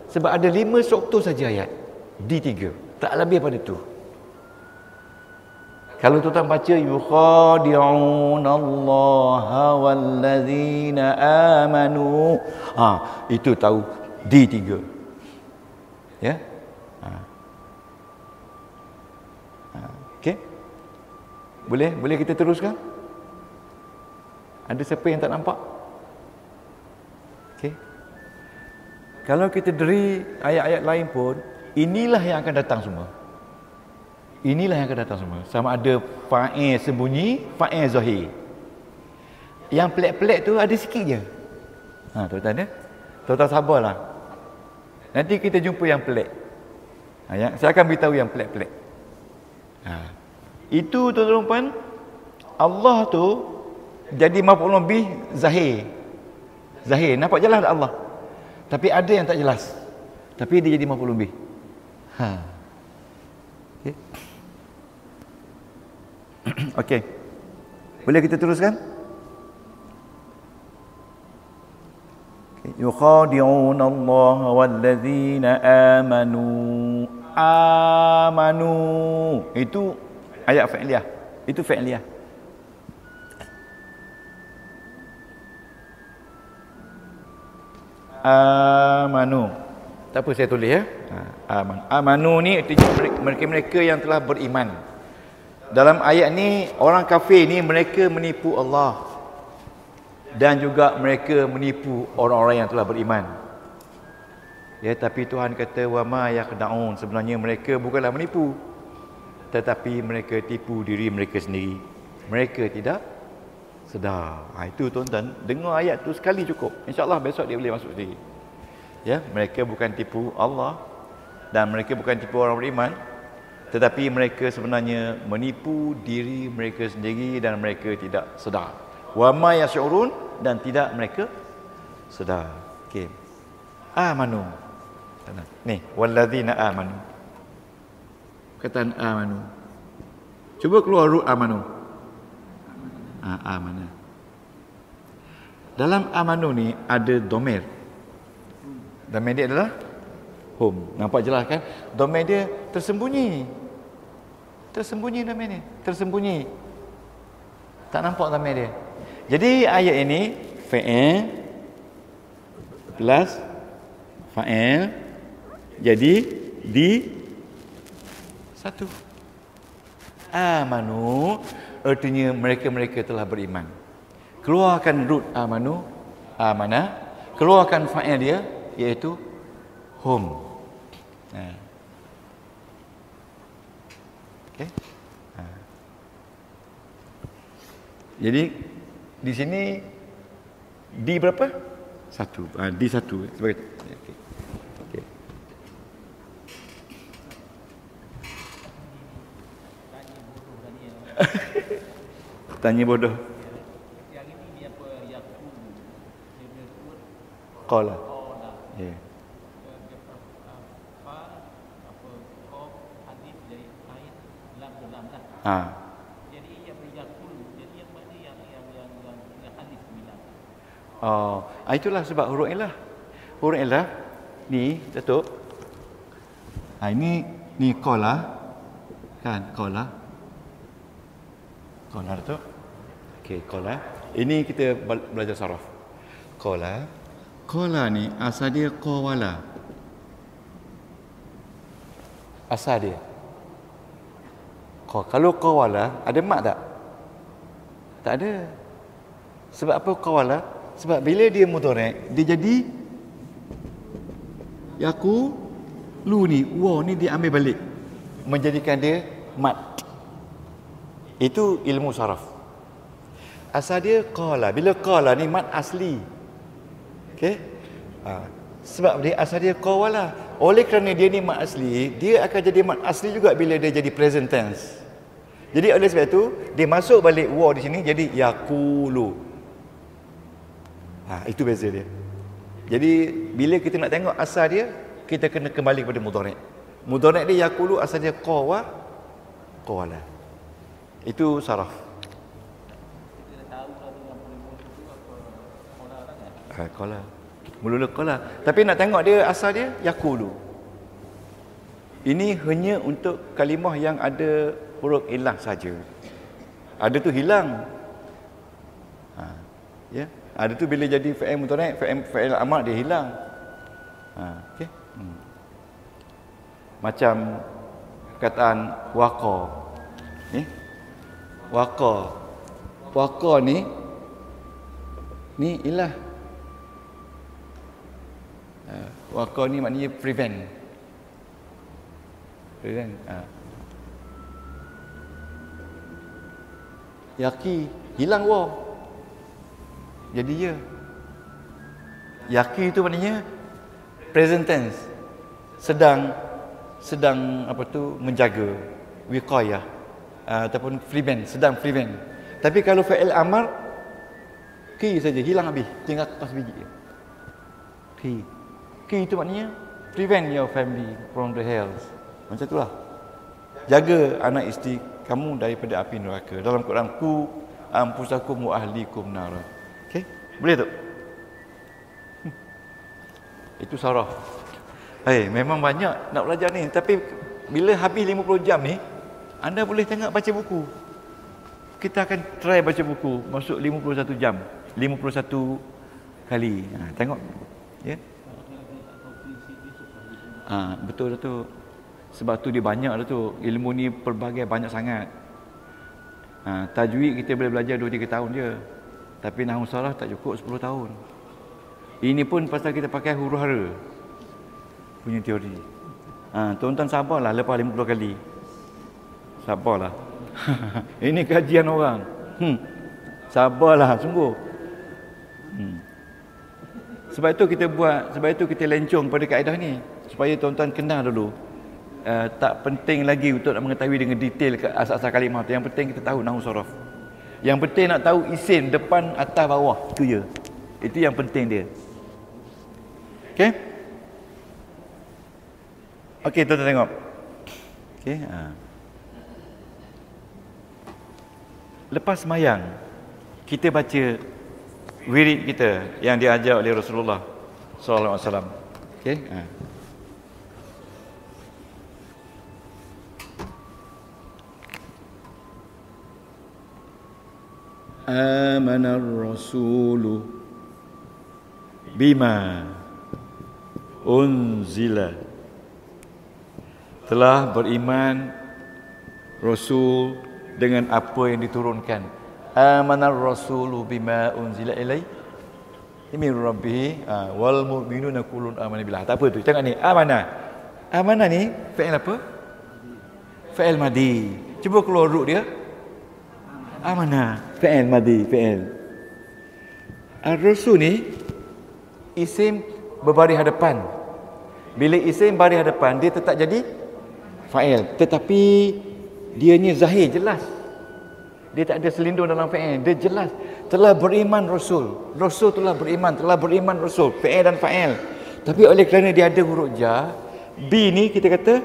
Sebab ada 5 struktur saja ayat D3. Tak lebih pada tu. Kalau tuan-tuan baca yukhadi'unallaha wallazina amanu, itu tahu D3. Ya. Okey. Boleh kita teruskan? Ada siapa yang tak nampak? Okey. Kalau kita deri ayat-ayat lain pun, inilah yang akan datang semua. Inilah yang akan datang semua. Sama ada fa'il sembunyi, fa'il zahir. Yang pelik-pelik tu ada sikit je. Tuan-tuan ya. Tuan-tuan sabarlah. Nanti kita jumpa yang pelik. Saya akan beritahu yang pelik-pelik. Itu tuan-tuan, Allah tu jadi maf'ul bih zahir. Zahir, nampak jelas tak Allah? Tapi ada yang tak jelas. Tapi dia jadi maf'ul bih. Okey. Okey. Boleh kita teruskan? Yukhadi'una Allah wallazina amanu. Itu ayat fi'liyah. Itu fi'liyah. Amanu. Tak apa saya tulis ya. Amanu ni artinya mereka-mereka yang telah beriman. Dalam ayat ni orang kafir ni mereka menipu Allah dan juga mereka menipu orang-orang yang telah beriman. Ya, tapi Tuhan kata wa ma yaqdaun, sebenarnya mereka bukanlah menipu, tetapi mereka tipu diri mereka sendiri. Mereka tidak sedar. Itu tuan-tuan, dengar ayat tu sekali cukup. InsyaAllah besok dia boleh masuk sendiri. Ya, mereka bukan tipu Allah dan mereka bukan tipu orang beriman, tetapi mereka sebenarnya menipu diri mereka sendiri dan mereka tidak sedar. Wa ma yash'urun, dan tidak mereka sedar. Okey. Amanu. Ni, walladzina amanu. Kataan amanu. Cuba keluar root amanu. Amana. Dalam amanu ni ada domir. Domir dia adalah hum. Nampak jelas kan? Domir dia tersembunyi. Tersembunyi domir ni. Tersembunyi. Tak nampak domir dia. Jadi ayat ini fa'il plus fa'il jadi di satu. Amanu artinya mereka-mereka telah beriman. Keluarkan root amanu, amana, keluarkan fa'il dia iaitu hum. Okey. Jadi di sini di berapa? Satu. Di satu sebagai okey. Okey. Tanya bodoh. Yang ini dia apa yakun. Dia menyebut Qala. Ya. Apa qaf hadis dari ayat lam dalam lah. Jadi ia beryakun. Jadi yang mana yang hadis bilang. Itulah sebab huruf ilah. Huruf ilah ni Datuk. Ni qala. Kan qala. Qala Datuk. Okey, qala. Ini kita belajar saraf. Qala. Qala ni asal dia qawala. Asal dia. Kalau qawala ada mat tak? Tak ada. Sebab apa qawala? Sebab bila dia mudhari' dia jadi yaku lu ni waw ni dia ambil balik menjadikan dia mat. Itu ilmu saraf. Asal dia qala. Bila qala ni mat asli. Okey? Sebab dia asal dia qawala. Oleh kerana dia ni mat asli, dia akan jadi mat asli juga bila dia jadi present tense. Jadi oleh sebab itu dia masuk balik waw di sini jadi yaqulu. Itu beza dia. Jadi bila kita nak tengok asal dia, kita kena kembali kepada mudhari'. Mudhari' dia yaqulu, asal dia qawala. Itu saraf. Kita dah tahu lah dengan mula-mula tu apa qala kan. Qala. Mula-mula qala. Tapi nak tengok dia asal dia yaqulu. Ini hanya untuk kalimah yang ada huruf ilah saja. Ada tu hilang. Ya. Ada tu bila jadi fa'il mudhari', fa'il amar dia hilang. Okey. Macam perkataan waqa. Ni. Waqa. Waqa ni ilah. Waqa ni maknanya prevent. Prevent. Yaqi hilang waw. Jadi ya. Yaqi itu maknanya present tense. Sedang apa tu menjaga, wiqayah. ataupun prevent, sedang prevent. Tapi kalau fa'il amar, ki saja, hilang habis, tinggal kertas biji. Ki itu maknanya prevent your family from the hells. Macam itulah. Jaga anak isteri kamu daripada api neraka. Dalam Quran, ku anfusakum wa ahlikum nara. Okey? Boleh tak? Itu sarah. Memang banyak nak belajar ni, tapi bila habis 50 jam ni, anda boleh tengok baca buku. Kita akan try baca buku masuk 51 jam, 51 kali. Tengok. Ya. Betul tu. Sebab tu dia banyak dah tu. Ilmu ni pelbagai banyak sangat. Tajwid kita boleh belajar 2-3 tahun je. Tapi nahwu sarah tak cukup 10 tahun. Ini pun pasal kita pakai huruf hara punya teori. Tuan-tuan sabarlah lepas 50 kali. Sabarlah. Ini kajian orang. Sabarlah sungguh. Sebab itu kita lencong pada kaedah ni supaya tuan-tuan kenal dulu. Tak penting lagi untuk nak mengetahui dengan detail asal-asal kalimah tu. Yang penting kita tahu nahwu saraf. Yang penting nak tahu isim depan, atas, bawah. Itu je. Itu yang penting dia. Okey? Okey, tuan-tuan tengok. Okey, lepas sembahyang, kita baca wirid kita yang diajar oleh Rasulullah sallallahu alaihi wasallam. Okey? Amanar rasulu bima unzila. Telah beriman Rasul dengan apa yang diturunkan. Amanar rasulu bima unzila ilai min rabbih wal mu'minuna kullun amana billah. Tak apa tu. Tengok ni, amanah. Amanah ni fi'il apa? Fi'il madi. Cuba keluar huruf dia. Amanah, fi'il madi, fi'il. Ar-rasul ni isim berbaris hadapan. Bila isim baris hadapan, dia tetap jadi fa'il, tetapi dianya zahir, jelas. Dia tak ada selindung dalam fi'il, dia jelas. Telah beriman Rasul. Rasul telah beriman Rasul, fi'il dan fa'il. Tapi oleh kerana dia ada huruf jar, bi ni kita kata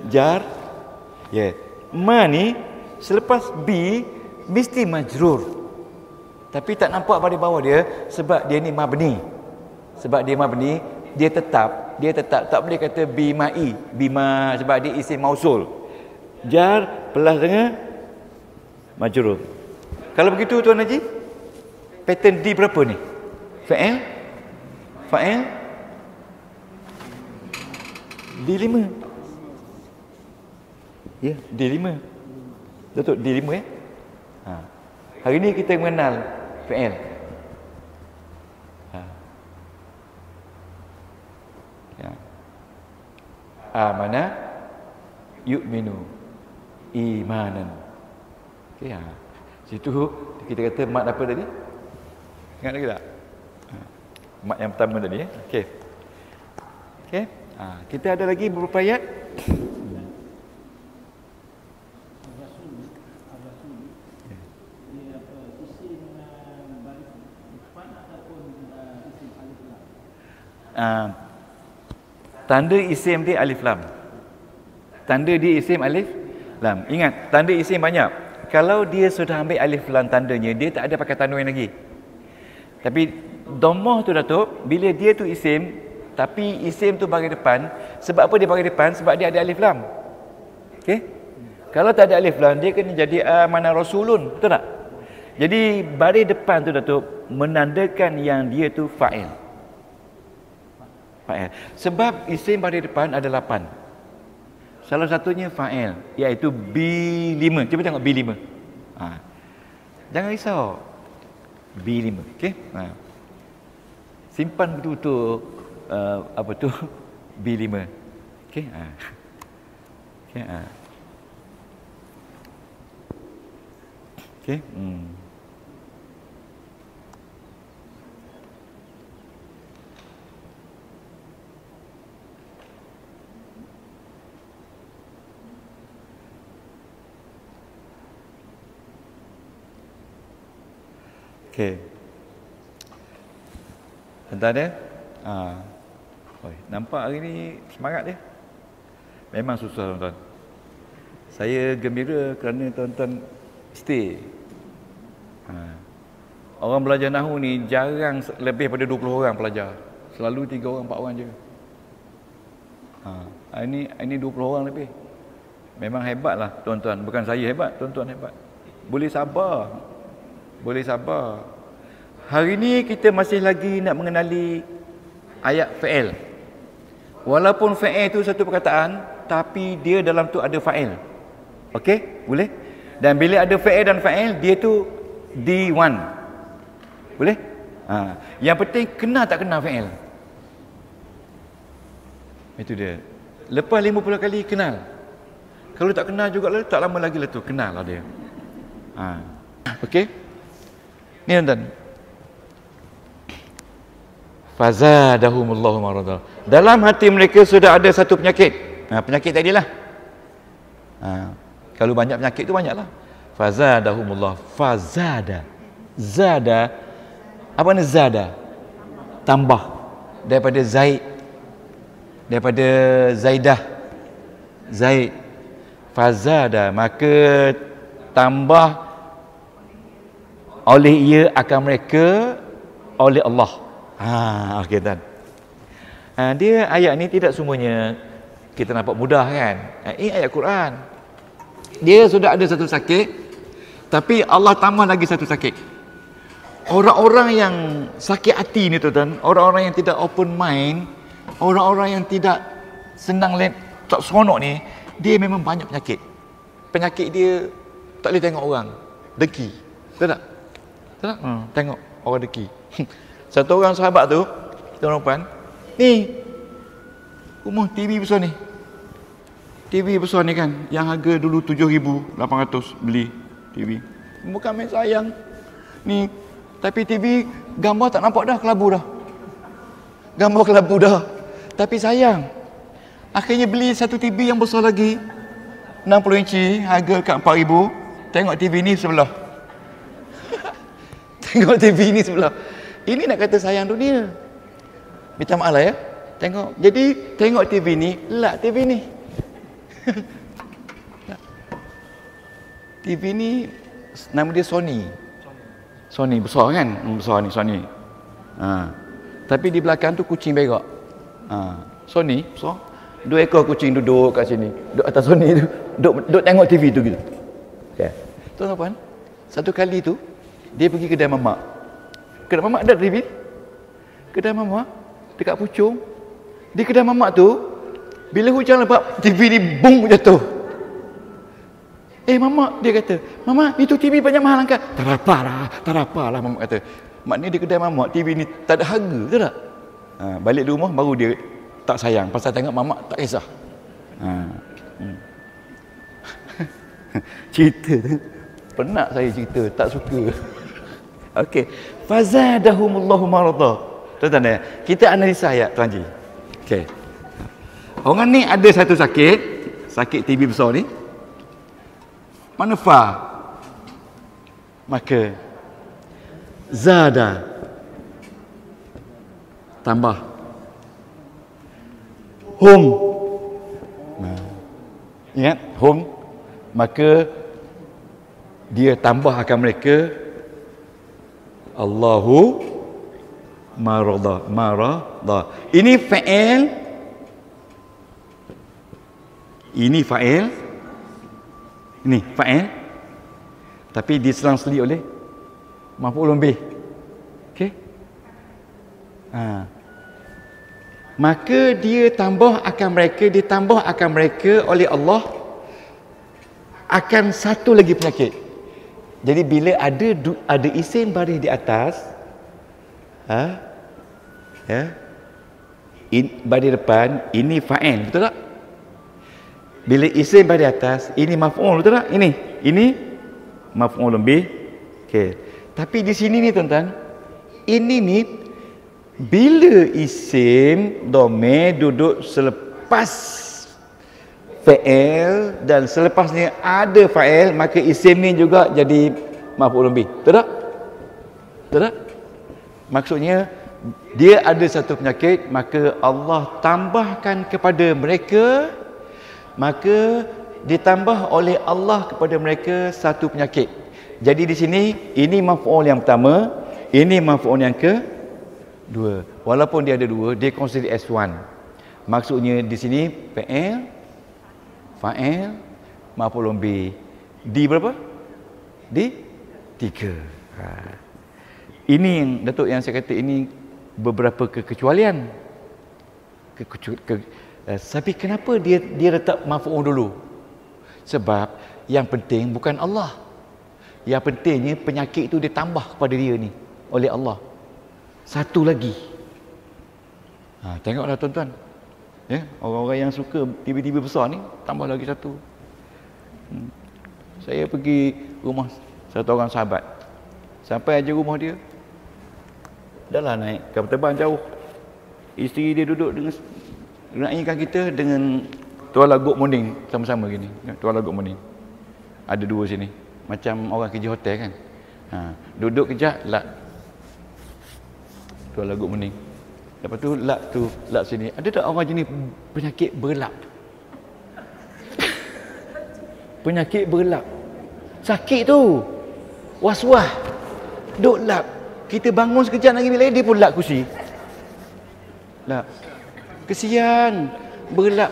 jar. Ma ni selepas bi mesti majrur. Tapi tak nampak pada bawah dia sebab dia ni mabni. Sebab dia mabni, dia tetap tak boleh kata bimai, bima sebab dia isim mausul. Jar plus dengan majrur. Kalau begitu Tuan Haji, pattern D berapa ni? Fa'il D5. Ya, D5. Betul, D5 ya. Hari ni kita mengenal fi'il. Amana yu'minu imanan. Okey, situ kita kata mat apa tadi? Ingat lagi tak? Mat yang pertama tadi ya. Okey. Okey. Kita ada lagi beberapa ayat. Tanda isim dia alif lam. Tanda dia isim alif lam. Ingat, tanda isim banyak. Kalau dia sudah ambil alif lam tandanya, dia tak ada pakai tanwin lagi. Tapi dhammah tu Datuk, bila dia tu isim, tapi isim tu bagi depan, sebab apa dia bagi depan? Sebab dia ada alif lam. Okey? Kalau tak ada alif lam, dia kena jadi amanah rasulun, betul tak? Jadi baris depan tu Datuk menandakan yang dia tu fa'il. Fa'il. Sebab isim baris depan ada 8. Salah satunya fa'il, iaitu B5. Cuba tengok B5. Jangan risau. B5. Okey? Simpan betul-betul apa tu? B5. Okey? Okey. Okey? Okey. Tuan-tuan dia? Nampak hari ni semangat dia. Memang susah tuan-tuan. Saya gembira kerana tuan-tuan stay. Orang belajar Nahu ni jarang lebih pada 20 orang pelajar. Selalu 3 orang, 4 orang je. Ini 20 orang lebih. Memang hebatlah tuan-tuan. Bukan saya hebat, tuan-tuan hebat. Boleh sabar. Boleh sabar. Hari ni kita masih lagi nak mengenali ayat fa'il. Walaupun fa'il itu satu perkataan, tapi dia dalam tu ada fa'il. Okey? Boleh? Dan bila ada fa'il dan fa'il, dia tu D1. Boleh? Yang penting kena tak kena fa'il. Itu dia. Lepas 50 kali kenal. Kalau tak kenal juga lah, tak lama lagi lah tu kenal lah dia. Okey? Ni tuan-tuan. Fazadahumullahu marada. Dalam hati mereka sudah ada satu penyakit. Penyakit tadilah. Kalau banyak penyakit tu banyaklah. Fazadahumullah. Fazada. Zada. Apa ni zada? Tambah. Daripada Zaid. Daripada Zaidah. Zaid. Fazada. Maka tambah oleh ia akan mereka oleh Allah. Okey tuan. Dia ayat ni tidak semuanya kita nampak mudah kan. Ini ayat Quran. Dia sudah ada satu sakit, tapi Allah tambah lagi satu sakit. Orang-orang yang sakit hati ni tuan, orang-orang yang tidak open mind, orang-orang yang tidak senang tak seronok ni, dia memang banyak penyakit. Penyakit dia tak boleh tengok orang, deki. Betul tak? Betul tak? Tengok orang deki. Satu orang sahabat tu, tuan puan, ni rumah TV besar ni. TV besar ni kan, yang harga dulu 7,800 beli TV. Bukan main sayang. Ni, tapi TV gambar tak nampak dah, kelabu dah. Gambar kelabu dah. Tapi sayang. Akhirnya beli satu TV yang besar lagi. 60 inci, harga kat 4,000. Tengok TV ni sebelah. Tengok TV ni sebelah. Ini nak kata sayang dunia. Minta maaf lah ya. Tengok. Jadi tengok TV ni, lak TV ni. TV ni nama dia Sony. Sony besar kan? Besar ni Sony. Tapi di belakang tu kucing berak. Sony besar. 2 ekor kucing duduk kat sini. Duduk atas Sony tu. Duduk tengok TV tu gitu. Okay. Tuan-tuan, satu kali tu dia pergi kedai mamak. Kedai mamak ada TV. Kedai mamak dekat Puchong. Di kedai mamak tu, bila hujan lebat, TV ni bung jatuh. Mamak, dia kata, "Mama, itu TV banyak mahal angkat." Tak apalah, mamak kata. Maknanya di kedai mamak, TV ni tak ada harga, betul tak? Balik di rumah, baru dia tak sayang. Pasal tengok mamak tak kisah. Cerita tu, penat saya cerita, tak suka. Okey. Fazadahumullahu marada. Tuan-tuan ya, kita analisa ayat Tuan Haji. Okey. Orang ni ada satu sakit TV besar ni. Manfa. Maka zada tambah. Hum. Ingat hum. Maka dia tambah akan mereka Allahu marada. Ini fa'il. Ini fa'il. Ini fa'il. Tapi diselang-seli oleh maf'ul bih. Okey. Maka dia tambah akan mereka, ditambah akan mereka oleh Allah akan satu lagi penyakit. Jadi bila ada isim baris di atas, baris depan, ini fa'il, betul tak? Bila isim baris di atas, ini maf'ul, betul tak? Ini maf'ul bih. Okey. Tapi di sini ni tuan-tuan, ini ni bila isim dhamir duduk selepas fa'il dan selepasnya ada fa'il, maka isim ni juga jadi maf'ul bih. Betul tak? Betul tak? Maksudnya dia ada satu penyakit, maka Allah tambahkan kepada mereka, maka ditambah oleh Allah kepada mereka satu penyakit. Jadi di sini ini maf'ul yang pertama, ini maf'ul yang kedua. Walaupun dia ada dua, dia consider as one. Maksudnya di sini fa'il, maf'ul bi. Di berapa? Di 3. Ini yang Datuk yang saya kata ini beberapa kekecualian. Tapi kenapa dia letak maf'ul dulu? Sebab yang penting bukan Allah. Yang pentingnya penyakit itu ditambah kepada dia ni oleh Allah. Satu lagi. Tengoklah tuan-tuan. Ya, orang-orang yang suka tiba-tiba besar ni tambah lagi satu. Saya pergi rumah satu orang sahabat. Sampai aja rumah dia. Dah lah naik kapal terbang jauh. Isteri dia duduk dengan nakkan kita dengan tuala good morning sama-sama gini. Tuala good morning. Ada dua sini. Macam orang kerja hotel kan. Duduk kejap lap. Tuala good morning. Lepas tu lap sini. Ada tak orang jenis penyakit berlap? Penyakit berlap. Sakit tu. Was-was. Duk lap. Kita bangun sekejap lagi bila dia pun lap kursi. Lap. Kesian. Berlap.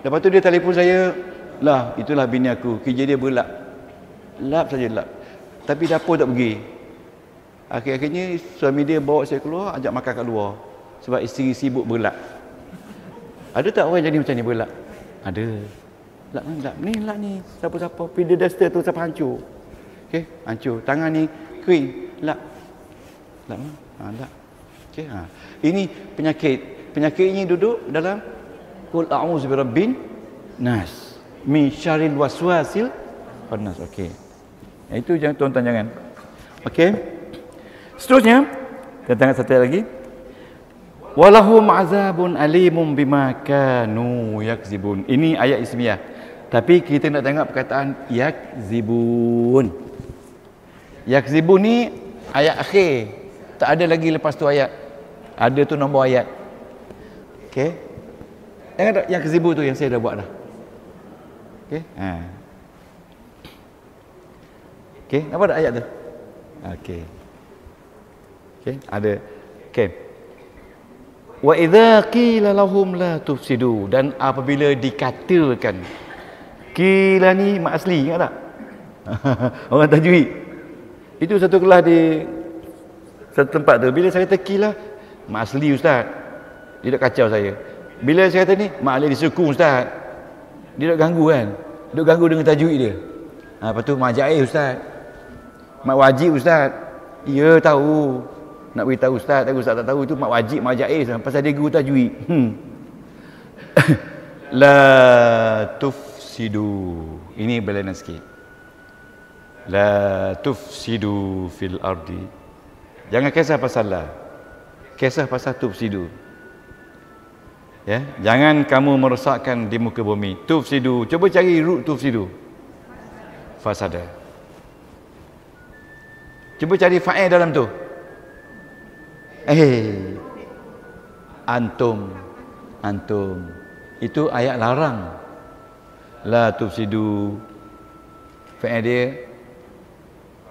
Lepas tu dia telefon saya. Lah, itulah bini aku. Kerja dia berlap. Lap saja lap. Tapi dapur tak pergi. Akhir-akhirnya suami dia bawa saya keluar, ajak makan kat luar. Sebab isteri sibuk berlap. Ada tak orang jadi macam ni berlap? Ada. Lap ni. Siapa-siapa. Pilih duster tu sampai hancur. Okey, hancur. Tangan ni kering. Lap. Lap. Okey, ini penyakit. Penyakit ini duduk dalam Qul a'udzu birabbin nas min syarril waswasil khannas. Okey. Itu jangan tuan-tuan jangan. Okey. Seterusnya, kita tengok satu lagi. Walahum azabun alimun bima kanu yakzibun. Ini ayat ismiyah. Tapi kita nak tengok perkataan yakzibun. Yakzibun ni ayat akhir. Tak ada lagi lepas tu ayat. Ada tu nombor ayat. Okey. Tengok tak yakzibun tu yang saya dah buat dah. Okey. Okey, apa ada ayat tu? Okey. Okey, ada. Okey. Wa idza qila lahum la tufsidu, dan apabila dikatakan, qila ni mak asli, ingat tak? Orang tajwid. Itu satu kelas di satu tempat tu. Bila saya kata qila, mak asli ustaz. Dia dak kacau saya. Bila saya kata ni, mak alih disukung ustaz. Dia dak ganggu kan? Duk ganggu dengan tajwid dia. Lepas tu mak jaih ustaz. Mak wajib ustaz. Ya tahu. Nak beritahu ustaz, tapi ustaz tak tahu itu mak wajib, mak jaiz pasal dia guru tajwid. La tufsidu. Ini berlainan sikit. La tufsidu fil ardi. Jangan kisah pasal la. Kisah pasal tufsidu. Ya, jangan kamu merosakkan di muka bumi. Tufsidu. Cuba cari root tufsidu. Fasada. Cuba cari fa'il dalam tu. Antum itu ayat larang. La tufsidu, fa'il dia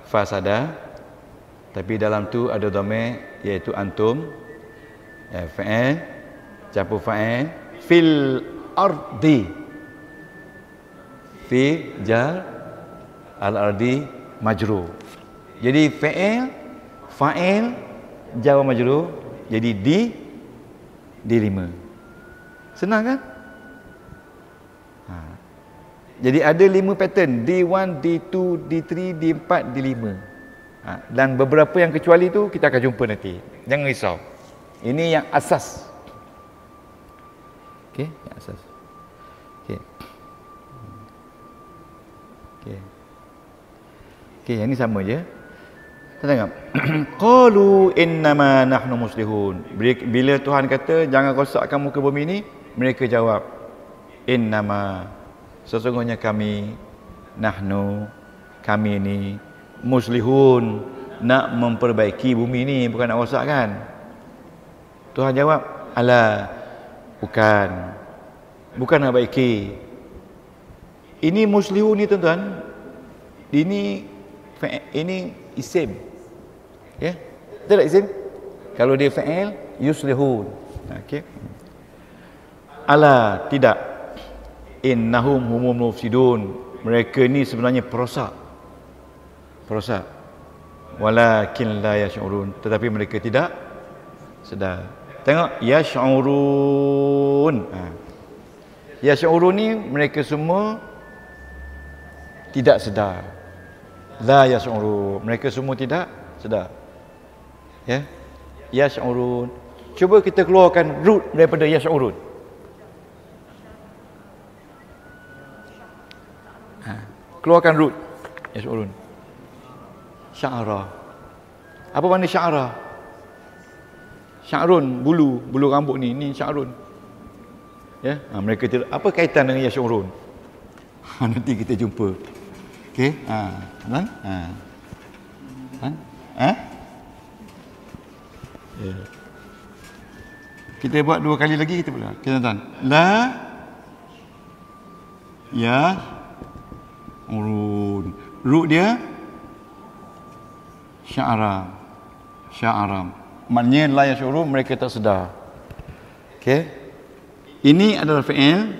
fasada, tapi dalam tu ada dhamir iaitu antum. Fa'il campur fa'il fil ardi, fi jar al ardi majrur. Jadi fa'il jar majrur, jadi di 5. Senang kan? Jadi ada 5 pattern, D1, D2, D3, D4, D5. Dan beberapa yang kecuali tu kita akan jumpa nanti. Jangan risau. Ini yang asas. Okey, yang asas. Okey. Okey, yang ni sama je. Kita tengok. Qalu innama nahnu muslihun. Bila Tuhan kata jangan rosakkan muka bumi ni, mereka jawab innama, sesungguhnya kami, nahnu, kami ni, muslihun, nak memperbaiki bumi ni, bukan nak rosakkan. Tuhan jawab, ala, bukan nak baiki. Ini muslihun ni tuan-tuan, ini isim, ya, betul tak isim? Kalau dia fa'il, yuslihun. Okey. Ala, tidak, innahum humul mufsidun, mereka ni sebenarnya perosak, walakin la yash'urun, tetapi mereka tidak sedar. Tengok, yash'urun. Yash'urun ni mereka semua tidak sedar. La yash'urun, mereka semua tidak sedar. Ya, yash'urun. Cuba kita keluarkan root daripada yash'urun. Keluarkan root yash'urun. Sya'ra. Apa makna sya'ra? Sya'run, bulu rambut ni sya'run. Ya, mereka tidak, apa kaitan dengan yash'urun? Nanti kita jumpa. Okey, kan? Ya. Kita buat 2 kali lagi, kita boleh. Kita tuan. La ya urun. Root dia sya'ra. Maknanya la yash'urun, mereka tak sedar. Okey. Ini adalah fa'il.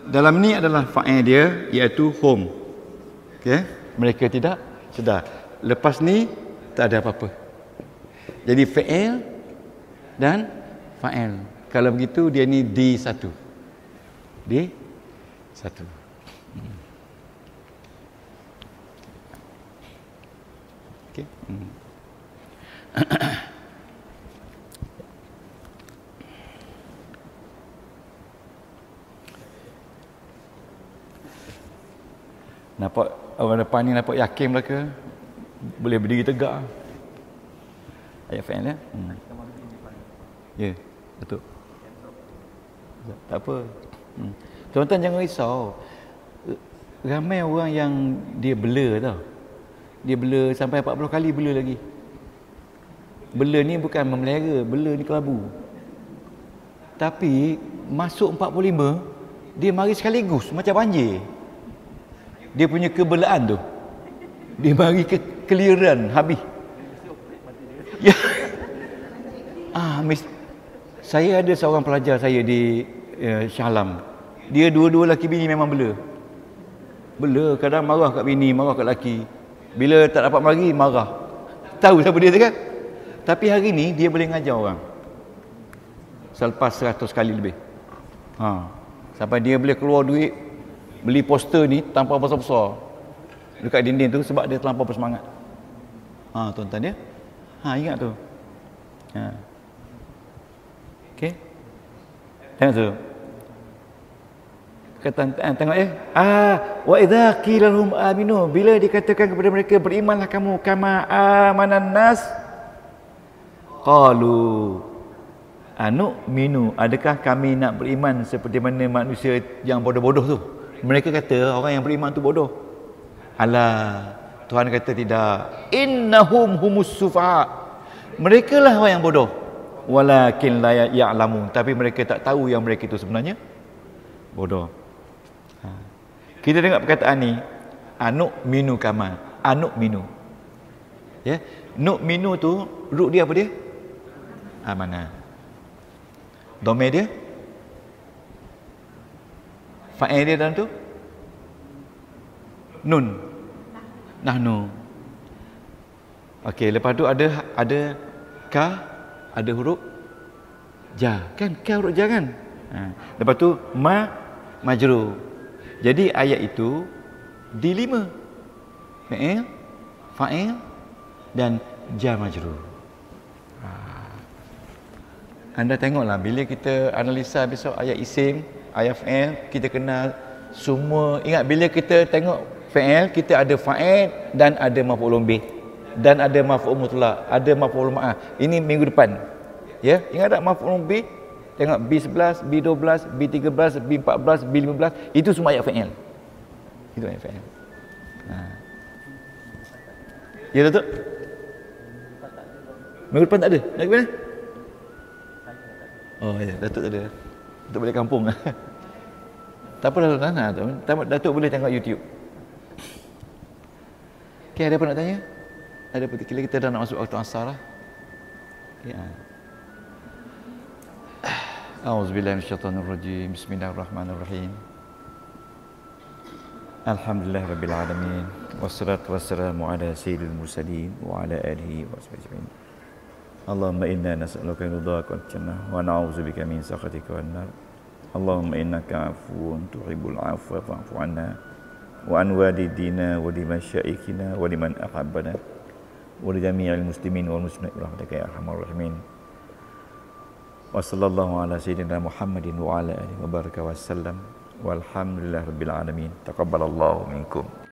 Dalam ni adalah fa'il dia, iaitu hum. Okey. Mereka tidak sedar. Lepas ni tak ada apa-apa. Jadi fa'il dan fa'il. Kalau begitu dia ni D1. Okey. Nampak orang depan ni, nampak yakin mereka boleh berdiri tegak. Ayat fa'il ya. Ya, betul. Tak apa. Tuan-tuan jangan risau. Ramai orang yang dia blur tau. Dia blur sampai 40 kali blur lagi. Blur ni bukan memelihara, blur ni kelabu. Tapi masuk 45, dia mari sekaligus macam banjir. Dia punya kebelaan tu, dia mari kekeliran habis. Ya. Saya ada seorang pelajar saya di Shah Alam. Dia dua-dua laki bini memang blur. Kadang marah kat bini, marah kat laki. Bila tak dapat mari, marah. Tahu siapa dia tu kan? Tapi hari ni dia boleh ngajar orang selepas 100 kali lebih. Sampai dia boleh keluar duit beli poster ni tanpa besar-besar dekat dinding tu sebab dia terlampau bersemangat. Tuan-tuan dia. Ingat tu. Okey. Tengok tu. Tengok wa idza qila lahum aminu, bila dikatakan kepada mereka berimanlah kamu, kama amanan nas, qalu anu'minu, adakah kami nak beriman seperti mana manusia yang bodoh-bodoh tu? Mereka kata orang yang beriman tu bodoh. Alah, Tuhan kata tidak. Innahum humus sufaha, mereka lah orang yang bodoh. Walakin la ya'lamun, tapi mereka tak tahu yang mereka itu sebenarnya bodoh. Kita dengar perkataan ni, anu'minu kama, anu'minu. Ya, nu'minu tu root dia apa dia? Mana? Domain dia? Fa'il dia dalam tu? Nun. Nahnu. Okey, lepas tu ada ka, ada huruf ja. Kan ka huruf ja kan? Lepas tu majrur. Jadi ayat itu D5. Fi'il, fa'il dan jar majrur. Anda tengoklah bila kita analisa besok ayat isim, ayat fa'il, kita kenal semua. Ingat bila kita tengok fa'il, kita ada fa'il dan ada maf'ulun bih dan ada maf'ul mutlaq, ada maf'ul ma'ah. Ini minggu depan. Ya, ingat tak maf'ulun bih? Tengok B11, B12, B13, B14, B15, itu semua ayat fa'il. Itu ayat fa'il. Ya Datuk? Minggu depan tak ada? Nak ke mana? Oh ya, Datuk tak ada. Datuk balik kampung. Tak apa Datuk. Datuk boleh tengok YouTube. Okey, ada apa nak tanya? Ada apa? Kita dah nak masuk waktu asar lah. Okay, A'udzubillahi minasyaitonirrajim. Bismillahirrahmanirrahim. Alhamdulillahirabbil alamin. Wassalatu wassalamu ala sayyidil mursalin wa ala alihi wa sahbihi. Allahumma inna nas'aluka ridhaka wal jannah wa na'udzubika min sakhatika wan nar. Allahumma innaka 'afuwun tuhibbul 'afwa fa'fu 'anna wa an walidina wa limasyayikhina wa liman ahabbana wa li jami'il muslimin wal muslimat bi rahmatika ya arhamar rahimin. Wa sallallahu ala sayyidina Muhammadin wa ala alihi wa baraka wa sallam. Walhamdulillahirabbil alamin. Taqabbalallahu minkum.